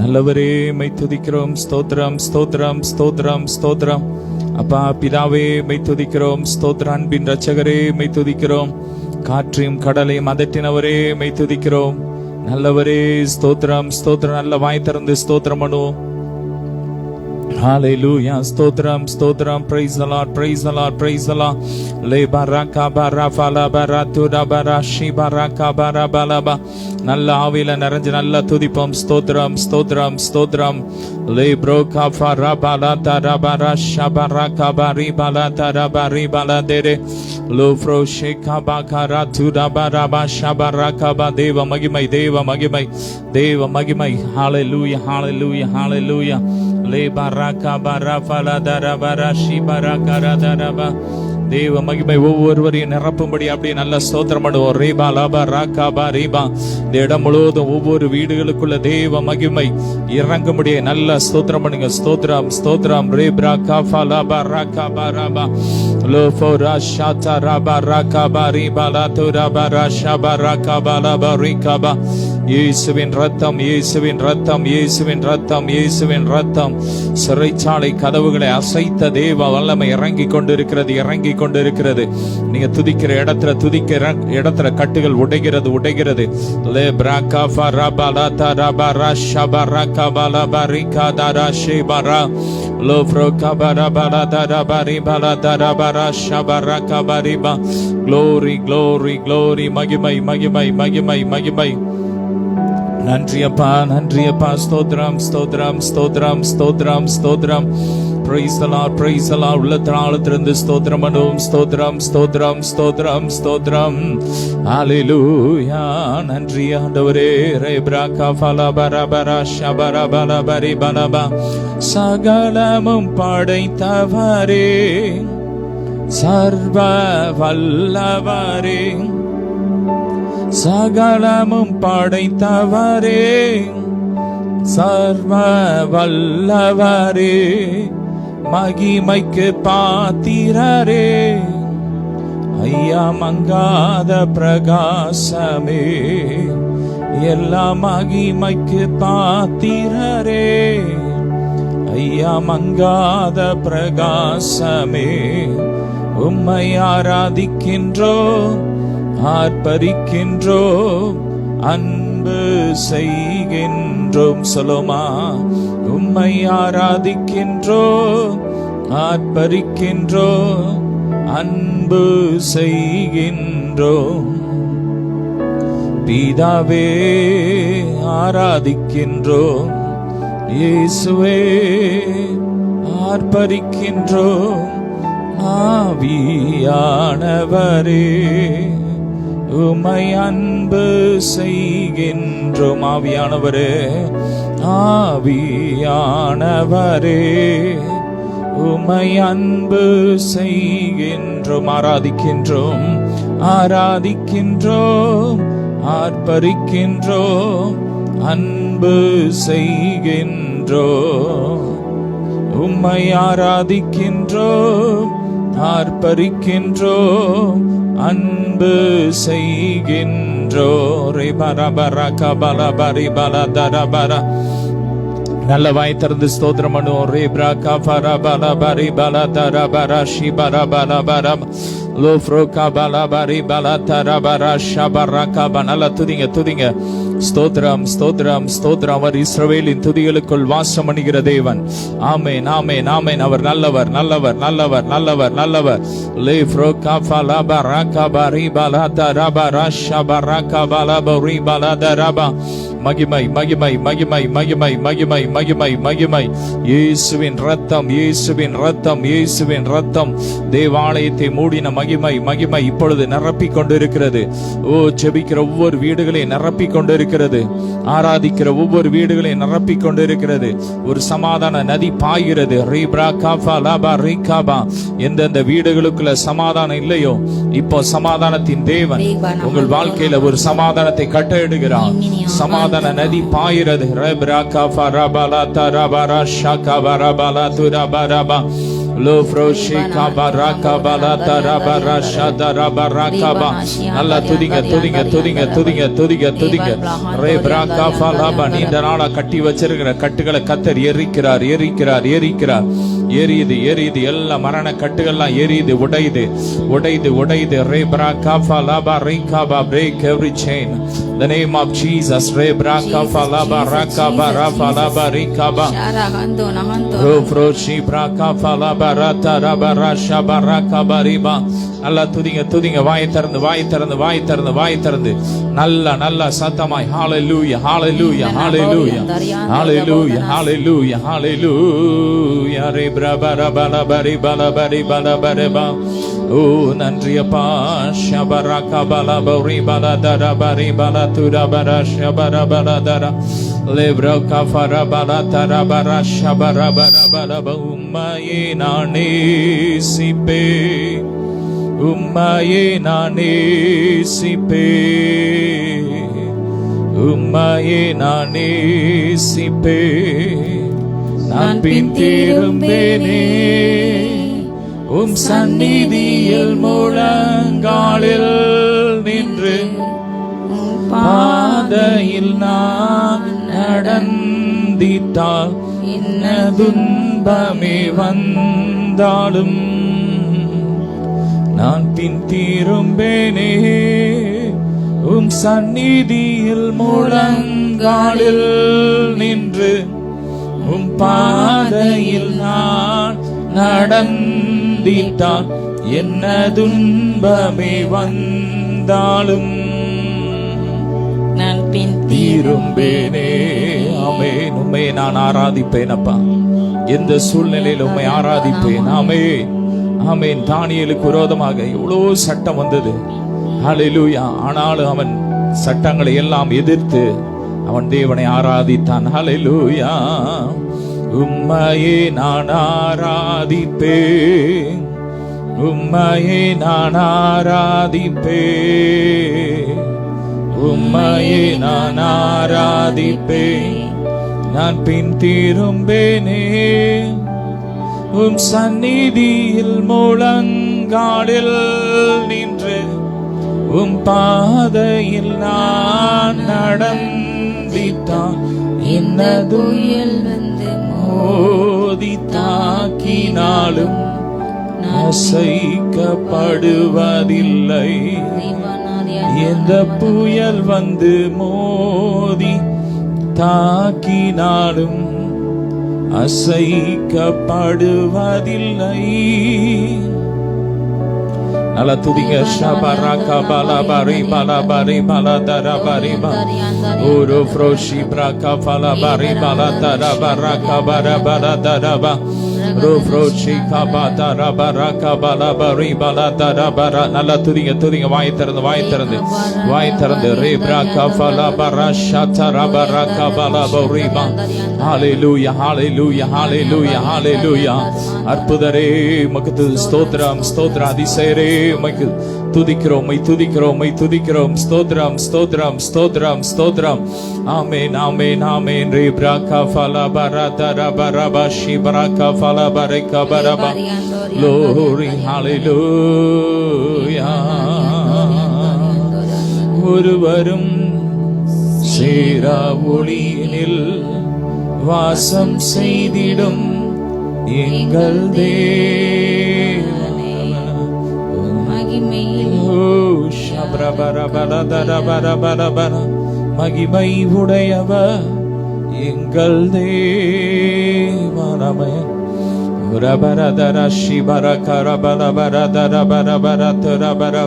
நல்லவரே மை துதிக்கிறோம். ஸ்தோத்திரம் ஸ்தோத்திரம் ஸ்தோத்திரம் ஸ்தோத்திரம். அப்பா பிதாவே மை துதிக்கிறோம். ஸ்தோத்திர அன்பின் ரட்சகரே மை துதிக்கிறோம். காற்றையும் கடலையும் அதட்டினவரே மை துதிக்கிறோம். நல்லவரே ஸ்தோத்திரம் ஸ்தோத்திரம். நல்ல வாய் திறந்து ஸ்தோத்திரம் பண்ணுவோம். Hallelujah. Stotram, stotram. Praise the Lord, praise the Lord, praise the Lord. Le baraka barafala baratuda barashi baraka barabalaba. நல்ல ஆவியில நிறைஞ்சு நல்ல துதிப்போம். ஸ்தோத்திரம் ஸ்தோத்திரம் ஸ்தோத்திரம். Le broka farabala tarabara shabaraka baribala tarabari baladere. Lo frosheka bakara tuda baraba shabaraka ba. தேவ மகிமை தேவ மகிமை தேவ மகிமை. Hallelujah, hallelujah, hallelujah. Le baraka barafala darabara shi baraka radaraba. தேவ மகிமை ஒவ்வொருவரையும் நிரப்பும்படி அப்படியே நல்ல ஸ்தோத்திரம் பண்ணுவோம். ரேபா லாபா ராக்கா பா ரேபா. இந்த இடம் முழுவதும் ஒவ்வொரு வீடுகளுக்குள்ள தேவ மகிமை இறங்கும்படி நல்ல ஸ்தோத்திரம் பண்ணுங்க. ஸ்தோத்திரம் ஸ்தோத்திரம். ரேப்ரா காஃபா லாபா ராக்கா பா ராபா. லோஃபோ ராஷாத்தா ராபா ராக்கா பா ரீபா லாத்து ராபா ராஷா பா ராக்கா பா லாபா ரீகா பா. இயேசுவின் ரத்தம் இயேசுவின் ரத்தம் இயேசுவின் ரத்தம் இயேசுவின் ரத்தம். சிறைச்சாலை கதவுகளை அசைத்த தேவ வல்லமை இறங்கி கொண்டிருக்கிறது இறங்கி கொண்டிருக்கிறது. நீங்க துதிக்கிற இடத்துல கட்டுகள் உடைகிறது உடைகிறது. லே பிராகா ஃபரபலா தரபரா ஷபரகா பலபரிகா தரஷே பரா லோ ஃப்ரோகா பரபலா தரபரி பலா தரபரா ஷபரகா பரிபா. Glory glory glory. மகிமை மகிமை மகிமை மகிமை. நன்றி அப்பா நன்றி அப்பா. ஸ்தோத்திரம் ஸ்தோத்திரம் ஸ்தோத்திரம் ஸ்தோத்திரம் ஸ்தோத்திரம். Praise the Lord, praise the Lord. உள்ளத்திலிருந்து ஸ்தோத்திரம் பண்ணுவோம். ஸ்தோத்திரம் ஸ்தோத்திரம் ஸ்தோத்திரம் ஸ்தோத்திரம். ஹalleluya. நன்றி ஆண்டவரே. ரேப்ராகா ஃபலபரபரா ஷபரபலபரி பலபா. சகலமும் படைத்தவரே சர்வ வல்லவரே சகலமும் படைத்தவரே சர்வ வல்லவரே மகிமைக்கு பாத்திரரே ஐயா மங்காத பிரகாசமே எல்லா மகிமைக்கு பாத்திரரே ஐயா மங்காத பிரகாசமே உம்மை ஆராதிக்கின்றோம் ஆர்ப்பரிக்கின்றோம் அன்பு செய்கின்றோம். சொல்லுமா. உம்மை ஆராதிக்கின்றோம் ஆர்ப்பரிக்கின்றோம் அன்பு செய்கின்றோம். பிதாவே ஆராதிக்கின்றோம் இயேசுவே ஆர்ப்பரிக்கின்றோம் ஆவியானவரே உம்மை அன்பு செய்கின்றோம். ஆவியானவரே ஆவியானவரே உம்மை அன்பு செய்கின்றோம். ஆராதிக்கின்றோம் ஆராதிக்கின்றோம் ஆர்ப்பரிக்கின்றோம் அன்பு செய்கின்றோம். உம்மை ஆராதிக்கின்றோம் ஆர்ப்பரிக்கின்றோம் அன்பு செய்கின்றோ. ரே பரபரா கபல பரி பல தரபர. நல்ல வாய் திறந்து ஸ்தோத்திரம் பண்ணுவோம். ரே பிரகா பரபல பரி பல தரபர ஷி பரபல பரம் லோ ஃப்ரோகா பல பரி பல தரபர ஷபரகா. நல்ல துதிங்க துதிங்க. ஸ்தோத்திரம் ஸ்தோத்திரம் ஸ்தோத்திரம். அவர் இஸ்ரவேலின் துதிகளுக்குள் வாசம் பண்ணுகிற தேவன். ஆமென் ஆமென் ஆமென். அவர் நல்லவர் நல்லவர் நல்லவர் நல்லவர் நல்லவர். லே ஃப்ரோகா ஃபலபா ரகபா ரிபலா தரபா ரஷபரகா பலபா ரிபலா தரபா. மகிமை மகிமை மகிமை மகிமை மகிமை மகிமை மகிமை. இயேசுவின் ரத்தம் இயேசுவின் ரத்தம் இயேசுவின் ரத்தம். தேவாலயத்தை மூடின மகிமை மகிமை இப்பொழுது நிரப்பிக் கொண்டிருக்கிறது. ஓ ஜெபிக்கிற ஒவ்வொரு வீடுகளையும் நிரப்பிக் கொண்டிருக்கிறது. ஆராதிக்கிற ஒவ்வொரு வீடுகளையும் நிரப்பிக் கொண்டிருக்கிறது. ஒரு சமாதான நதி பாய்கிறது. ரீப்ரா காஃபா லாபா ரீகாபா. எந்தெந்த வீடுகளுக்குள்ள சமாதானம் இல்லையோ இப்போ சமாதானத்தின் தேவன் உங்கள் வாழ்க்கையில ஒரு சமாதானத்தை கட்டளையிடுகிறார். சமாதான நதி பாய்கிறது. ரீப்ரா காஃபா ரபலா தரபரா ஷகா பரபலா துரபரபா. Lo froshi kabaraka balatara barasha dara barakaba. நல்லா துதிங்க துதிங்க துதிங்க துதிங்க துதிங்க துதிங்க. ரேப்ராகா ஃபலாபா. நீண்ட நாளா கட்டி வச்சிருக்கிற கட்டுகளை கத்தர் எரிக்கிறார் எரிக்கிறார் எரிக்கிறார். எரியுது எரியுது. எல்லா மரண கட்டுகள்லாம் எரியுது, உடையுது உடையுது உடையுது. ரேப்ராகா ஃபலாபா ரேகாபா. Break every chain. The name of Jesus. Rேப்ராகா ஃபலாபா ராகாபா ராஃபலாபா ரேகாபா. ரோஃப்ரோஷி பிராகா ஃபலாபா ராதரபா ராஷபா ராகாபா ரிபா. நல்லா துதிங்க துதிங்க. வாய் திறந்து வாய் திறந்து வாய் திறந்து வாய் திறந்து நல்ல நல்ல சத்தமாய் ஹalleluya hallelujah hallelujah hallelujah hallelujah hallelujah. ரே பிரபர பல பரி பல பரி பல பரபா. ஓ நன்றியப்பா. ஷபரக பல பரி பல தர பரி பல துர பர ஷபர பல தர லேப்ர கஃபர பல தர பர ஷபர பர பல. உம்மையே நான் நேசிப்பேன், உம்மையே நான் நேசிப்பேன், உம்மையே நான் நேசிப்பேன். நான் பின் திரும்பேனே உம் சந்நிதியில் முழங்காலில் நின்று பாதையில் நான் நடந்திட்டால் என்ன துன்பமே வந்தாலும் நான் பின் திரும்பேனே உம் சந்நிதியில் முழங்காலில் நின்று உம் பாதையில் நான் நடந்திட்டால் என்ன துன்பமே வந்தாலும் நான் பின் திரும்பேனே. ஆமென். உம்மை நான் ஆராதிப்பேன் அப்பா. எந்த சூழ்நிலையில் உம்மை ஆராதிப்பேன். ஆமென் ஆமென். தானியேலுக்கு விரோதமாக எவ்வளவு சட்டம் வந்தது. ஹல்லேலூயா. ஆனாலும் அவன் சட்டங்களை எல்லாம் எதிர்த்து அவன் தேவனை ஆராதித்தான். ஹல்லேலூயா. உம்மையே நான் ஆராதிப்பேன், உம்மையே நான் ஆராதிப்பேன், உம்மையே நான் ஆராதிப்பேன். நான் பின் திரும்பேனே உம் சந்நிதியில் முழங்காலில் நின்று உம் பாதையில் நான் நடந்திட்டான் என்ன புயல் வந்து மோதி தாக்கினாலும் அசைக்கப்படுவதில்லை. எந்த புயல் வந்து மோதி தாக்கினாலும் அசைக்கப்படுவதில்லை. நல்லா துதிங்க. ஷபரக பலபரி பலபரி பலதர பரிபா. ஓரோ ஃப்ரோஷி பிரக பலபரி பலதர பரக பர பலதரபா. ரோ ஃப்ரோஷி கபதர பரக பலபரி பலதர பர. நல்லா துதிங்க துதிங்க. வாய் திறந்து வாய் திறந்து வாய் திறந்து. ரே பிரக பலபர ஷதர பரக பலபரிபா. ஹalleluya hallelujah hallelujah hallelujah. அற்புதரே உமக்கு ஸ்தோத்திரம் ஸ்தோத்திரம். அதிசயரே உமக்கு துதிக்கிறோம் உம்மை துதிக்கிறோம் உம்மை துதிக்கிறோம். ஸ்தோத்திரம் ஸ்தோத்திரம் ஸ்தோத்திரம் ஸ்தோத்திரம். ஆமென் ஆமென் ஆமென். ரே பிரக பலபர தர பரப ஷிபரக பலபரக பரப. glory hallelujah. ஒருவரும் சேரா ஒளியினில் வாசம் செய்திடும் எங்கள் மகிமை உடையவர் எங்கள் தேவனமய.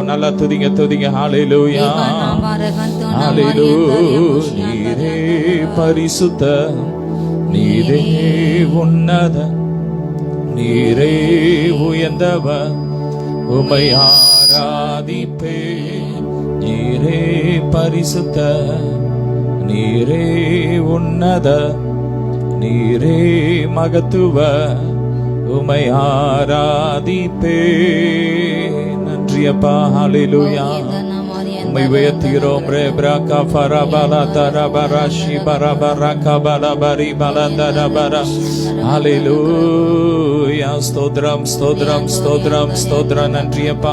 நல்லா துதிங்க துதிங்க. ஹalleluya ஹalleluya. நீரே பரிசுத்த, நீரே உன்னத, நீரே உயர்ந்தவர். உம்மை ஆராதிப்பேன். நீரே பரிசுத்த, நீரே உன்னத, நீரே மகத்துவ. உம்மை ஆராதிப்பேன். நன்றியப்பா. ஹalleluya. உம்மை உயர்த்துகிறோம். ரே பிரக ஃபரபல தரபர ஷிபரபர கபல பரி பல தரபர. ஹalleluya ஹalleluya ஸ்தோத்திரம் ஸ்தோத்திரம் ஸ்தோத்திரம் ஸ்தோத்திரம் நன்றியப்பா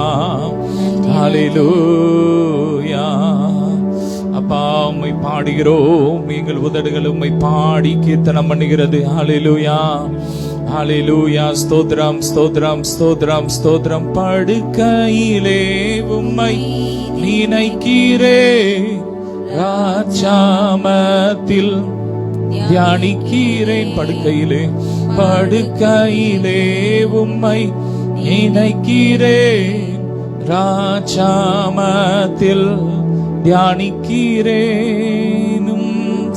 ஹalleluya அப்பா உம்மை பாடுகிறோம் எங்கள் உதடுகள் உம்மை பாடி கீர்த்தனம் பண்ணுகிறது ஹalleluya ஹalleluya ஸ்தோத்திரம் ஸ்தோத்திரம் ஸ்தோத்திரம் ஸ்தோத்திரம் படுக்கையிலே உம்மை நினைக்கிறேன் ராஜாமத்தில் தியானிக்கிறேன் படுக்கையிலே உம்மை நினைக்கிறேன் ராஜாமத்தில் தியானிக்கிறேன்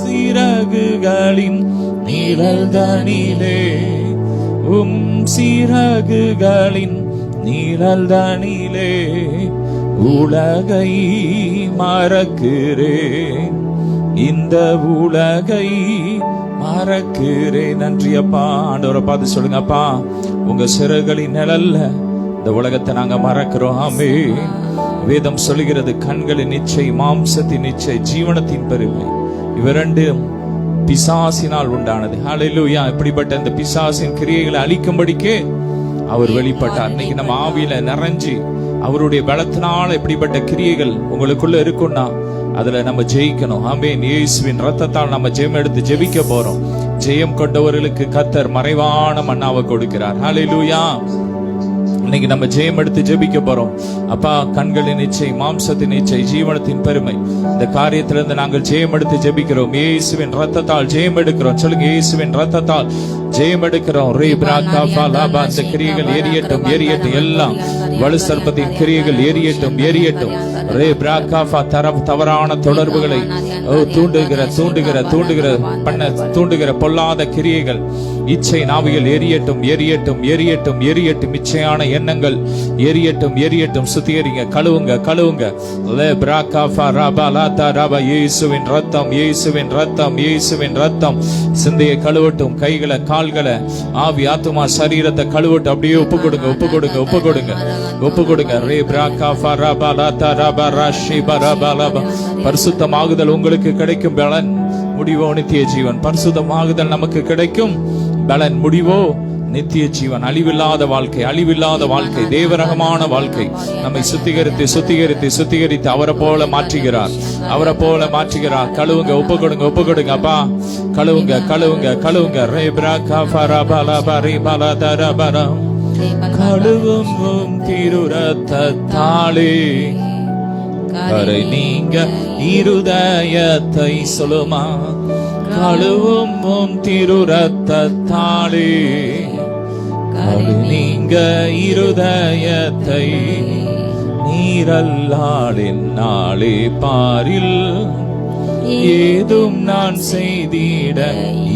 சிறகுகளின் நிழல்தனிலே சிறகுகளின் நிழல்தனிலே உலகை மறக்கிறேன் இந்த உலகை மறக்கிறேன் நன்றியப்பா ஆண்டவரை பார்த்து சொல்லுங்க அப்பா உங்க சிறகுகளின் நிழல்ல இந்த உலகத்தை நாங்க மறக்கிறோம் ஆமே வேதம் சொல்லுகிறது கண்களின் இச்சை மாம்சத்தின் இச்சை ஜீவனத்தின் பெருமை இவரெண்டும் பிசாசினால் உண்டானது ஹalleluya இப்படிப்பட்ட இந்த பிசாசின் கிரியைகளை அழிக்கும்படிக்கே அவர் வெளிப்பட்டார் இன்னைக்கு நம்ம ஆவியில நிறைஞ்சு அவருடைய பலத்தினால இப்படிப்பட்ட கிரியைகள் உங்களுக்குள்ள இருக்கும்னா அதுல நம்ம ஜெயிக்கணும் ஆமென் இயேசுவின் ரத்தத்தால் நம்ம ஜெயம் எடுத்து ஜெபிக்க போறோம் ஜெயம் கொண்டவர்களுக்கு கர்த்தர் மறைவான மன்னாவை கொடுக்கிறார் ஹalleluya இன்னைக்கு நம்ம ஜெயம் எடுத்து ஜெபிக்க போறோம் அப்பா கண்களின் இச்சை மாம்சத்தின் இச்சை ஜீவனத்தின் பெருமை இந்த காரியத்திலிருந்து நாங்கள் ஜெயம் எடுத்து ஜெபிக்கிறோம் இயேசுவின் ரத்தத்தால் ஜெயம் எடுக்கிறோம் சொல்லுங்க இயேசுவின் ரத்தத்தால் ஜெயம் எடுக்கிறோம் இந்த கிரியைகள் எரியட்டும் எரியட்டும் எல்லாம் வலு சர்ப்பத்தின் கிரியைகள் எரியட்டும் எரியட்டும் தவறான தொடர்புகளை தூண்டுகிற பொல்லாத கிரியைகள் இச்சை நாவிகள் எரியட்டும் எரியட்டும் எரியட்டும் எரியட்டும் இச்சையான எண்ணங்கள் எரியட்டும் எரியட்டும் சுத்திகரிங்க கழுவுங்க கழுவுங்க இயேசுவின் ரத்தம் இயேசுவின் ரத்தம் இயேசுவின் ரத்தம் சிந்தையை கழுவட்டும் கைகளை கால்களை ஆவி ஆத்துமா சரீரத்தை கழுவட்டும் அப்படியே ஒப்பு கொடுங்க ஒப்பு கொடுங்க ஒப்பு கொடுங்க ஒப்பு கொடுங்க பரிசுத்தமாகுதல் உங்களுக்கு கிடைக்கும் பலன் முடிவோ நித்திய ஜீவன் பரிசுத்தமாகுதல் நமக்கு கிடைக்கும் பலன் முடிவோ நித்திய ஜீவன் அழிவில்லாத வாழ்க்கை அழிவில்லாத வாழ்க்கை தேவரகமான வாழ்க்கை நம்மை சுத்திகரித்து சுத்திகரித்து சுத்திகரித்து அவரை போல மாற்றுகிறார் அவரை போல மாற்றுகிறார் கழுவுங்க ஒப்பு கொடுங்க ஒப்பு கொடுங்க அப்பா கழுவுங்க கழுவுங்க கழுவுங்க கழுவும் திருரத்தாலே கரை நீங்க இருதயத்தை சொல்லுமா கழுவும் திருரத்தாலே கரை நீங்க இருதயத்தை நீரல்லாளின் நாளே பாரில் ஏதும் நான் செய்திட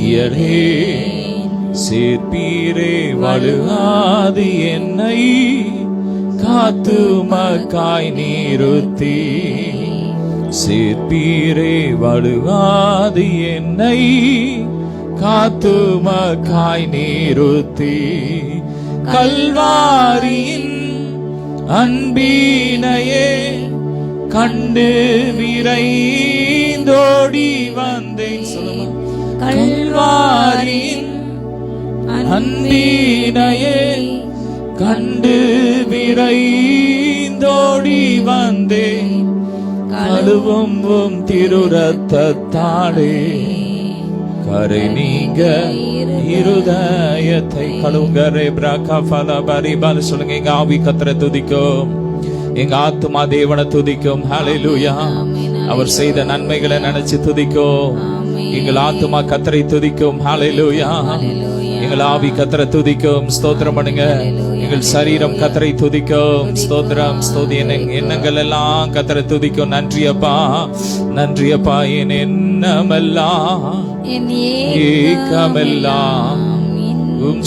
இயலே சேர்ப்பீரே வழுகாது என்னை காத்துமக்காய் நிறுத்தி சேர்ப்பீரே வழுகாது என்னை காத்துமக்காய் நிறுத்தி கல்வாரியின் அன்பினையே கண்டு விரைந்தோடி வந்தேன் சொல்லுமா கல்வாரியின் அன்பினையே கண்டு விரைந்தோடி வந்தேன் கழுவும் திருரத்தாலே கரை நீங்க இருதயத்தை கழுவுங்கரே பிராகாஃபலபரிபால் சொல்லுங்க எங்க ஆவி கர்த்தரை துதிக்கும் எங்க ஆத்துமா தேவனை துதிக்கும் ஹalleluya அவர் செய்த நன்மைகளை நினைச்சு துதிக்கும் எங்கள் ஆத்துமா கர்த்தரை துதிக்கும் ஹalleluya எங்கள் ஆவி கர்த்தரை துதிக்கும் ஸ்தோத்திரம் பண்ணுங்க எங்கள் சரீரம் கர்த்தரை துதிக்கும் ஸ்தோத்திரம் ஸ்தோதி எண்ணங்கள் எல்லாம் கர்த்தரை துதிக்கும் நன்றி அப்பா என் எண்ணமெல்லாம் ஏக்கமெல்லாம்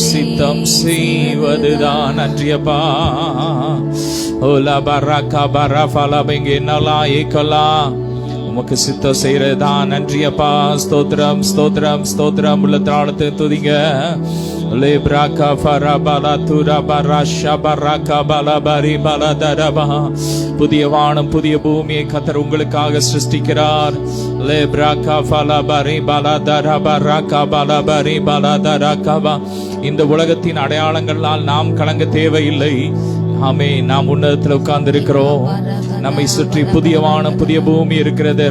சித்தம் செய்வதுதான் நன்றி அப்பா ஓலா பராக்கா பராஃபலா பெங்க என்னலாம் ஏக்கலாம் உமக்கு சித்தம் செய்யறதுதான் நன்றி அப்பா ஸ்தோத்திரம் ஸ்தோத்திரம் ஸ்தோத்திரம் உள்ள திராணத்தை துதிங்க Lebraka farabala turabara shabaraka balabari baladaraba. புதிய வானம் புதிய பூமியை கர்த்தர் உங்களுக்காக சிருஷ்டிக்கிறார். Lebraka falabari baladarabaraka balabari baladaraka. இந்த உலகத்தின் அடையாளங்களால் நாம் கலங்க தேவையில்லை. ஆமே, நாம் உன்னதத்தில் உட்கார்ந்து இருக்கிறோம். நம்மை சுற்றி புதிய வானம் புதிய பூமி இருக்கிறது.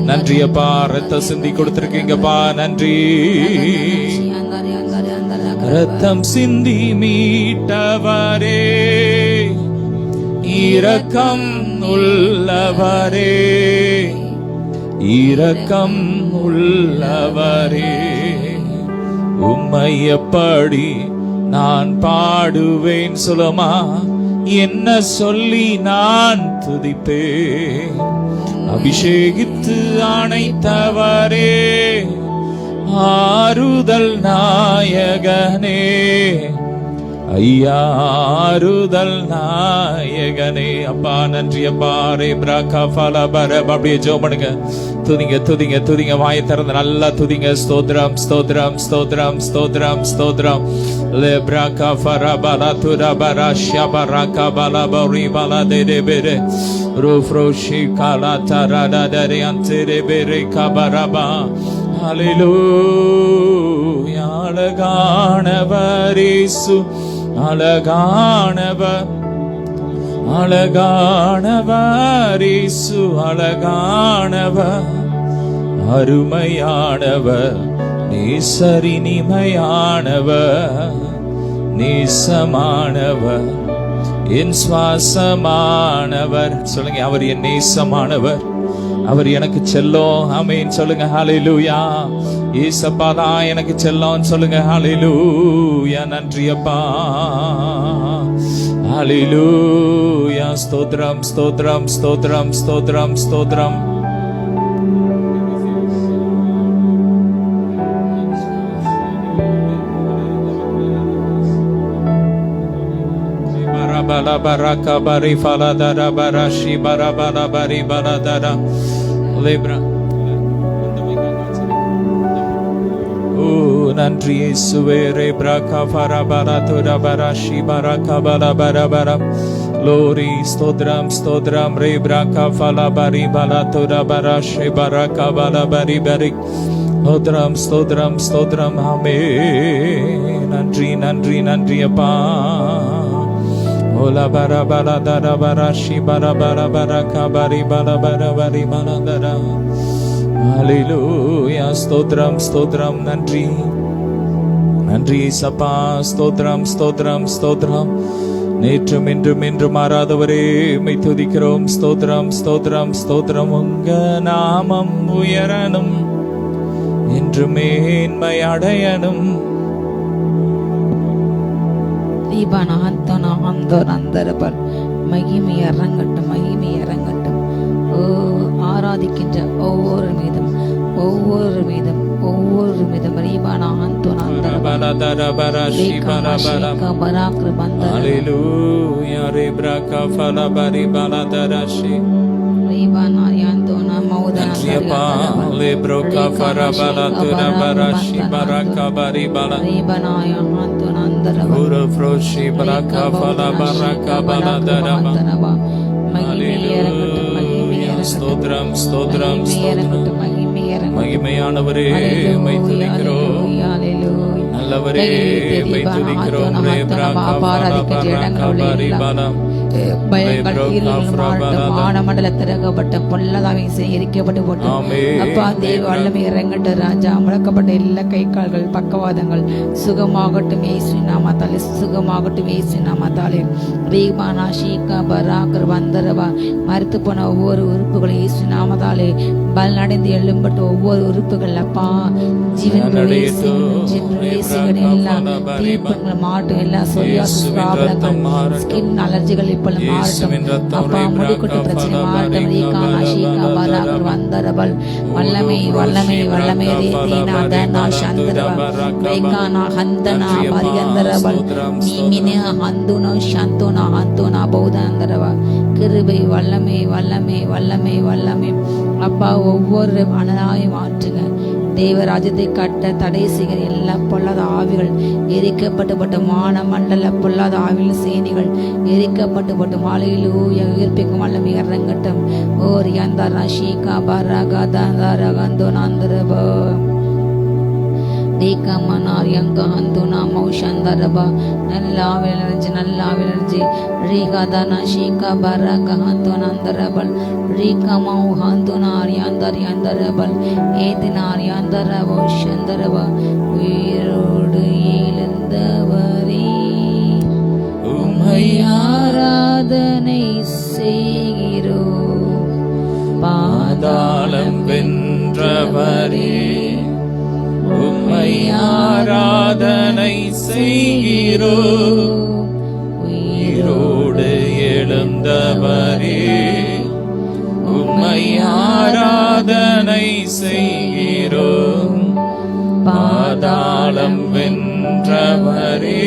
நன்றி அப்பா, ரத்தம் சிந்தி கொடுத்திருக்கீங்கப்பா, நன்றி. ரத்தம் சிந்தி மீட்டவரே, இரக்கம் உள்ளவரே, இரக்கம் உள்ளவரே, உம்மை எப்படி நான் பாடுவேன் சொல்லுமா, என்ன சொல்லி நான் துதிப்பேன். அபிஷேகித்து அணைத்தவரே, ஆறுதல் நாயகனே, ஐயா ஆறுதல் நாயகனே. அப்பா நன்றி அப்பா. ரேப்ராகா ஃபலபர. அப்படியே ஜெபம் பண்ணுங்க, துதிங்க துதிங்க துதிங்க, வாயை திறந்து நல்லா துதிங்க. ஸ்தோத்ரம் ஸ்தோத்ரம் ஸ்தோத்ரம் ஸ்தோத்ரம் ஸ்தோத்ரம். லேப்ராகா ஃபரபல துரபர ஷபரகா பலபரி பலதெபெரே ரூஃப்ரோஷி காலா தரடரே அந்தெபெரே கபரபா. ஹல்லேலூயா. அழகானவர் இயேசு, அழகானவர், அழகானவர் இயேசு, அழகானவர், அருமையானவர், நேசரினிமையானவர், நேசமானவர், என் சுவாசமானவர். சொல்லுங்க, அவர் என் நேசமானவர், அவர் எனக்கு செல்லம். ஆமென் சொல்லுங்க. ஹல்லேலூயா. ஏசப்பா தான் எனக்கு செல்லம் சொல்லுங்க. ஹல்லேலூயா. நன்றி அப்பா. ஹல்லேலூயா. ஸ்தோத்ரம் ஸ்தோத்ரம் ஸ்தோத்ரம் ஸ்தோத்ரம் ஸ்தோத்ரம். Baraka bari faladara barashi barabala bari baladara lebra. நன்றி இயேசுவே. ரேப்ராகா ஃபரபல துரபராஷி பரகா பலபரபர. லோரி ஸ்தோத்ரம் ஸ்தோத்ரம். ரேப்ராகா ஃபலபரி பல துரபராஷி பரகா பலபரி பரி. ஸ்தோத்ரம் ஸ்தோத்ரம் ஸ்தோத்ரம். ஆமென். நன்றி நன்றி நன்றி அப்பா. Ola bara bara dara bara shi bara bara bara kabari bara bara bari bara dara. Hallelujah. ஸ்தோத்ரம் ஸ்தோத்ரம். நன்றி நன்றி சப்பா. ஸ்தோத்ரம் ஸ்தோத்ரம் ஸ்தோத்ரம். நேற்றும் இன்றும் என்றும் மாறாதவரே உம்மை துதிக்கிறோம். ஸ்தோத்ரம் ஸ்தோத்ரம் ஸ்தோத்ரம். உங்க நாமம் உயரணும், என்று மேன்மை அடையணும். மகிமை இறங்கட்டும், மகிமை இறங்கட்டும். ஆராதிக்கின்ற ஒவ்வொரு மீதும் ஒவ்வொரு மீதும் ஒவ்வொரு மீதும் ஸ்தோத்ரம் ஸ்தோத்ரம் ஸ்தோத்ரம். மகிமையானவரே உம்மை துதிக்கிறோம், நல்லவரே உம்மை துதிக்கிறோம். திறக்கப்பட்ட பொல்லதாவை எரிக்கப்பட்டு போட்டு அப்பா தேவ வல்லமை இறங்கட்டும் ராஜா. முழக்கப்பட்ட எல்லா கை கால்கள் பக்கவாதங்கள் சுகமாகட்டும் இயேசு நாமத்தாலே, சுகமாகட்டும் இயேசு நாமத்தாலே. ரீமானா ஷீகா பராகர் வந்தரவா. மறுத்து போன ஒவ்வொரு உறுப்புகளும் இயேசு நாமத்தாலே பலனடைந்து எழும்பட்டு ஒவ்வொரு உறுப்புகள் அப்பா ஜீவன் எல்லாம் தீப்பங்கள் மாட்டும், எல்லா சொரியாசிஸ் ப்ராப்ளங்கள், ஸ்கின் அலர்ஜிகள் இப்ப மாறட்டும் அப்பா. முடிக்குட்டு பிரச்சனை மாறட்டும். ரீகானா ஷீகா பராகர் வந்தரவல். வல்லமை வல்லமை வல்லமை ரீதீனா தனா சந்தரவ ரீகானா ஹந்தனா பரியந்தரவல். மீமினே ஹந்துனோ சந்துனா ஹந்துனா பௌதந்தரவ. கிருபை வல்லமை வல்லமை வல்லமை வல்லமை அப்பா. ஒவ்வொரு மனதாயும் மாற்றுங்க, தேவராஜ்யத்தை கட்ட தடை செய்கிற எல்லா பொல்லாத ஆவிகள் எரிக்கப்பட்டு மான மண்டல பொல்லாத ஆவிகள் சேனிகள் எரிக்கப்பட்டு மாலையிலூயா உயிர்ப்பிக்கும் வல்லமை இறங்கட்டும். ஓர் யந்தரா ஷீகா பரகா தந்தரகந்தோ நந்தரபா தேக்கமனார் யங்க ஹந்துனா மௌஷந்தரபா நல்ல ஆவிலர்ஜி ரீகாதனா ஷீகா பரகா ஹந்து நந்தரபல் ரீகமௌ ஹந்துனார் யந்தரபல் ஏதினார் யந்தரபோ ஷந்தரபா உயிரோடு எழுந்தவரே உம்மை ஆராதனை செய்கிறோம். பாதாளம் வென்றவரே உம்மை ஆராதனை செய்கிறோம். உயிரோடு எழுந்தவரே உம்மை ஆராதனை செய்கிறோம். பாதாளம் வென்றவரே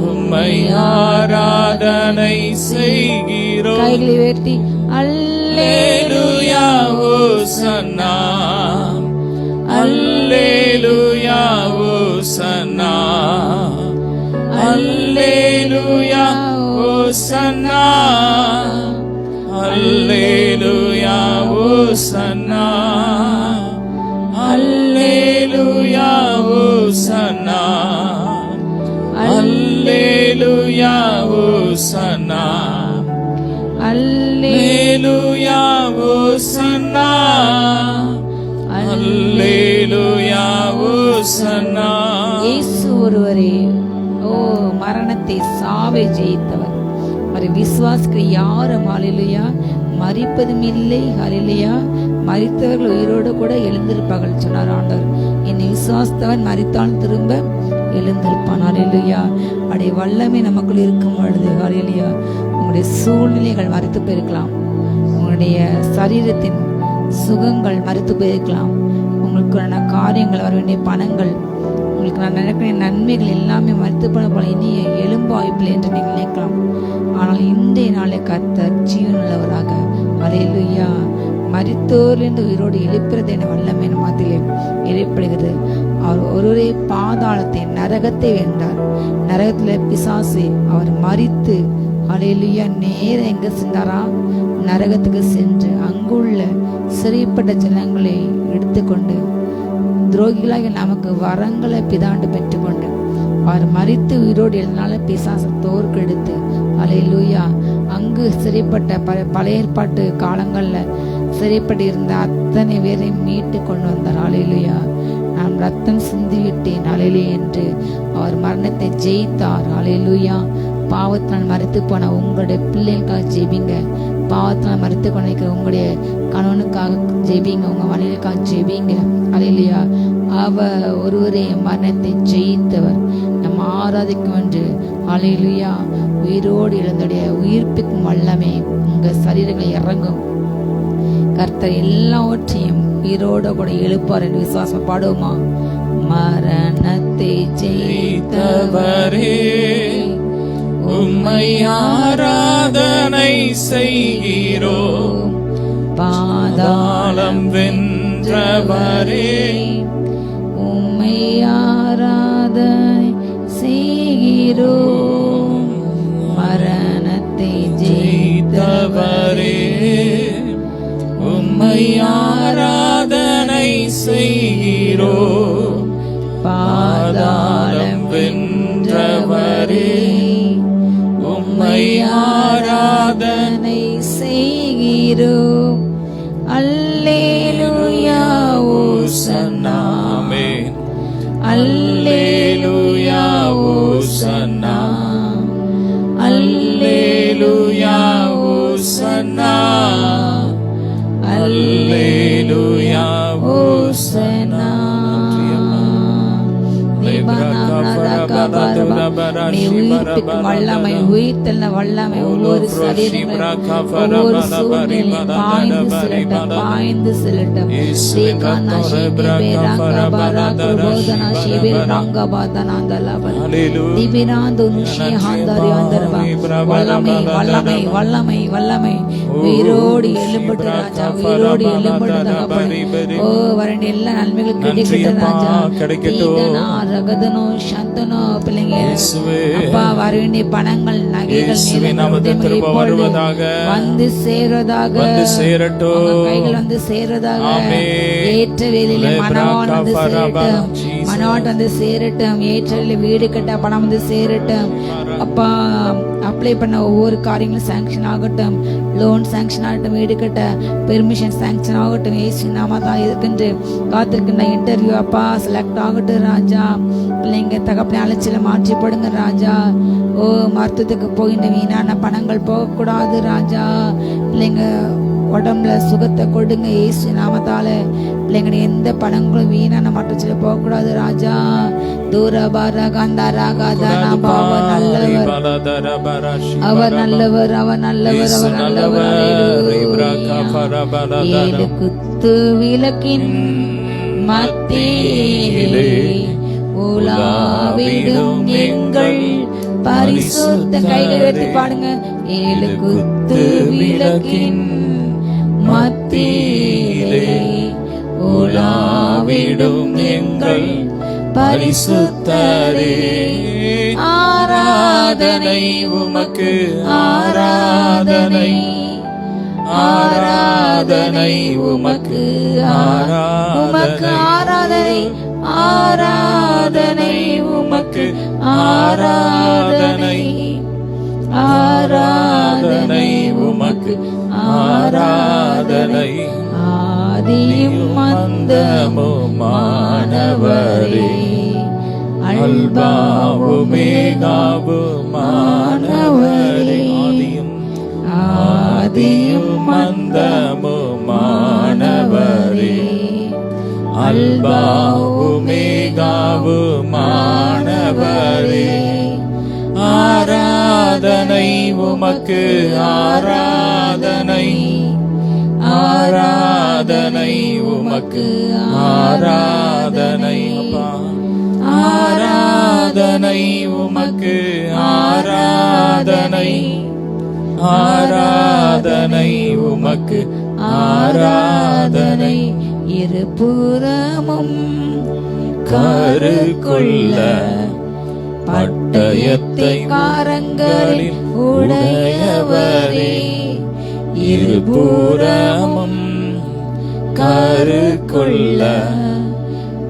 உம்மை ஆராதனை செய்கிறோம். கைகளை வெட்டி அல்லேலூயா ஓசன்னா அல்லேலூயா ஓசன்னா அல்லேலூயா ஓசன்னா அல்லேலூயா ஓசன்னா அல்லேலூயா ஓசன்னா அல்லேலூயா ஓசன்னா அல்லேலூயா ஓசன்னா அல்லேலூயா ஓசன்னா. இயேசு ஒருவரே ஓ மரணத்தை சாவை ஜெயித்தவர். அவரை விசுவாசிக்கிற யாரும் ஹல்லேலூயா மரிப்பதும் இல்லை. ஹல்லேலூயா மரித்தவர்கள் உயிரோடு கூட எழுந்திருப்பார்கள் சொன்னார் ஆண்டவர். என்னை விசுவாசித்தவன் மரித்தாலும் திரும்ப எழுந்திருப்பான். ஹல்லேலூயா அவருடைய வல்லமை நமக்குள் இருக்கும் பொழுது ஹல்லேலூயா உங்களுடைய சூழ்நிலைகள் மரித்து போயிருக்கலாம். உங்களுடைய சரீரத்தின் சுகங்கள் மறுத்து போயிருக்கலாம். உங்களுக்கான காரியங்கள் வர வேண்டிய பணங்கள் உங்களுக்கு நான் நினைக்கிற நன்மைகள் எல்லாமே மறுத்து போன போல இனி எலும்பு வாய்ப்பில்லை என்று நீங்கள் நினைக்கலாம். ஆனால் இன்றைய நாளை கர்த்தர் ஜீவனுள்ளவராக ஹல்லேலூயா மரித்தோரிலிருந்து உயிரோடு எழுப்புறது என வல்லமை மத்தியிலே எழுப்படுகிறது. அவர் ஒருவரே பாதாளத்தை நரகத்தை வென்றார். நரகத்தில் பிசாசு அவர் மரித்து ஹல்லேலூயா நேர எங்க சென்றாரா நரகத்துக்கு சென்று அங்குள்ள சிறைப்பட்ட ஜனங்களை எடுத்துக்கொண்டு துரோகிகளாக நமக்கு வரங்களை பிதாண்டு பெற்றுக்கொண்டு அவர் மரித்து உயிரோடு எழுதினால பிசாசை தோற்கெடுத்து ஹல்லேலூயா அங்கு சிறைப்பட்ட பழைய ஏற்பாட்டு காலங்களில் சிறைப்பட்டு இருந்த அத்தனை பேரையும் மீட்டு கொண்டு வந்தார். ஹல்லேலூயா நான் ரத்தம் சிந்திவிட்டேன் ஹல்லேலூயா என்று அவர் மரணத்தை ஜெயித்தார். ஹல்லேலூயா பாவத்தினால் மரித்து போன உங்களுடைய பிள்ளைகளுக்காக ஜெபிங்க. பாவத்தினால் மரித்து கொண்டிருக்கிற உங்களுடைய கணவனுக்காக ஜெபிங்க. உங்க மனைவிக்காக ஜெபிங்க. ஹல்லேலூயா அவர் ஒருவரே மரணத்தை ஜெயித்தவர். நம்ம ஆராதிக்கும் என்று ஹல்லேலூயா உயிரோடு இழந்துடைய உயிர்ப்பிக்கும் வல்லமை உங்க சரீரங்களை இறங்கும். கர்த்தர் எல்லாவற்றையும் உயிரோடு கூட எழுப்பார் என்று விசுவாசம் பாடுவோமா? மரணத்தை ஜெயித்தவரே உம்மை ஆராதனை செய்கிறோம். பாதாளம் வென்றவரே உம்மை ஆராதனை செய்கிறோம். மரணத்தை ஜெயித்தவரே உம்மை ஆராதனை செய்கிறோம். பாதாளம் வென்றவரே உம்மை ஆராதனை செய்கிறோம். அல்லேலூயா ஓசன்னா ஆமென். அல்லேலூயா ஓசன்னா அல்லேலூயா ஓசன்னா அல்லேலூயா ஓசன்னா. நீ உயிர்ப்பிக்கும் வல்லமை, உயிர்த்தெழுந்த வல்லமை ஒவ்வொரு சரீரங்களும் ஒவ்வொரு சூழ்நிலையும் பாய்ந்து செல்லட்டும், பாய்ந்து செல்லட்டும். வல்லமை வல்லமை வல்லமை வல்லமை உயிரோடு எழும்பட்டு ராஜா, உயிரோடு எழும்பட்டு தகப்பனே. ஓ வரண்டி எல்லா நன்மைகளும் கிடைக்கட்டும் ராஜா. தீதனா ரகதனோ சந்தனோ பிள்ளைங்க அப்பா வர வேண்டிய பணங்கள் நகைகள் வந்து சேருவதாக, கைகள் வந்து சேருவதாக. ஏற்ற வேலையில மனவாள் வந்து சேரட்டும், மனவாள் வந்து சேரட்டும். ஏற்ற வேலையில வீடு கட்ட பணம் வந்து சேரட்டும் அப்பா. அப்ளை பண்ண ஒவ்வொரு காரியங்களும் சாங்ஷன் ஆகட்டும், லோன் சாங்ஷன் ஆகட்டும், வீடு கட்ட பெர்மிஷன் சாங்ஷன் ஆகட்டும். ஏசு நாம தான் இருக்கின்ற காத்திருக்கின்ற இன்டர்வியூ அப்பா செலக்ட் ஆகட்டும் ராஜா. பிள்ளைங்க தகப்பனை அலைச்சல மாற்றி போடுங்க ராஜா. ஓ மருத்துவத்துக்கு போகின்ற வீணான பணங்கள் போகக்கூடாது ராஜா. பிள்ளைங்க உடம்புல சுகத்தை கொடுங்க ஏசு நாமத்தால. பிள்ளைங்க எந்த பணங்களும் வீணான மாற்றச்சில போகக்கூடாது ராஜா. தூரபார கந்தாராகாதானா பாவ நல்லவர், அவர் நல்லவர், அவர் நல்லவர், அவர் நல்லவர். ஏழு குத்து விளக்கின் மத்தியிலே உலாவிடும் எங்கள் பரிசுத்த, கைகள் எடுத்து பாடுங்க. ஏழு குத்து விளக்கின் மத்தியிலே உலாவிடும் எங்கள் பரிசுத்தரே, ஆராதனை உமக்கு, ஆராதனை ஆராதனை உமக்கு, உமக்கு ஆராதனை, ஆராதனை உமக்கு, ஆராதனை ஆராதனை உமக்கு, ஆராதனை. ஆதியும் அந்தமுமானவரே, அல்பாவுமேகாவுமானவரே. ஆதியும் அந்தமுமானவரே, அல்பாவுமேகாவுமானவரே. ஆராதனை உமக்கு, ஆராதனை ஆராதனை உமக்கு, ஆராதனை ஆராதனை உமக்கு, ஆராதனை ஆராதனை உமக்கு, ஆராதனை. இருபுறமும் கருக்குள்ள பட்டயத்தை காரங்களில் உடையவரே, இருபுறமும் கருக்குள்ள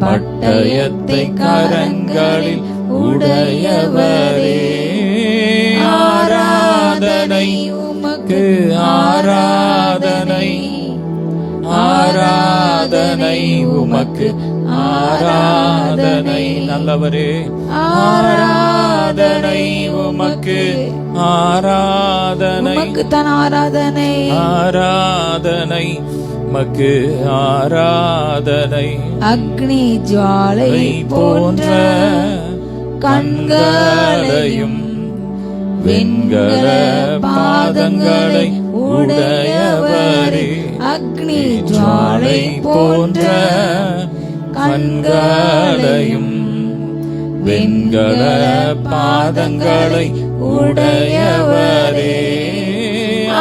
பட்டயத்தை கரங்களில் உடையவரே. ஆராதனை உமக்கு, ஆராதனை ஆராதனை உமக்கு, ஆராதனை. நல்லவரே, ஆராதனை உமக்கு, ஆராதனை உமக்கு தான் ஆராதனை, ஆராதனை உமக்கு, ஆராதனை. அக்னி ஜுவாலை போன்ற கண்களையும் வெண்கல பாதங்களை உடையவரே. அக்னி ஜுவாலை போன்ற கண்களையும் வெண்கல பாதங்களை உடையவரே.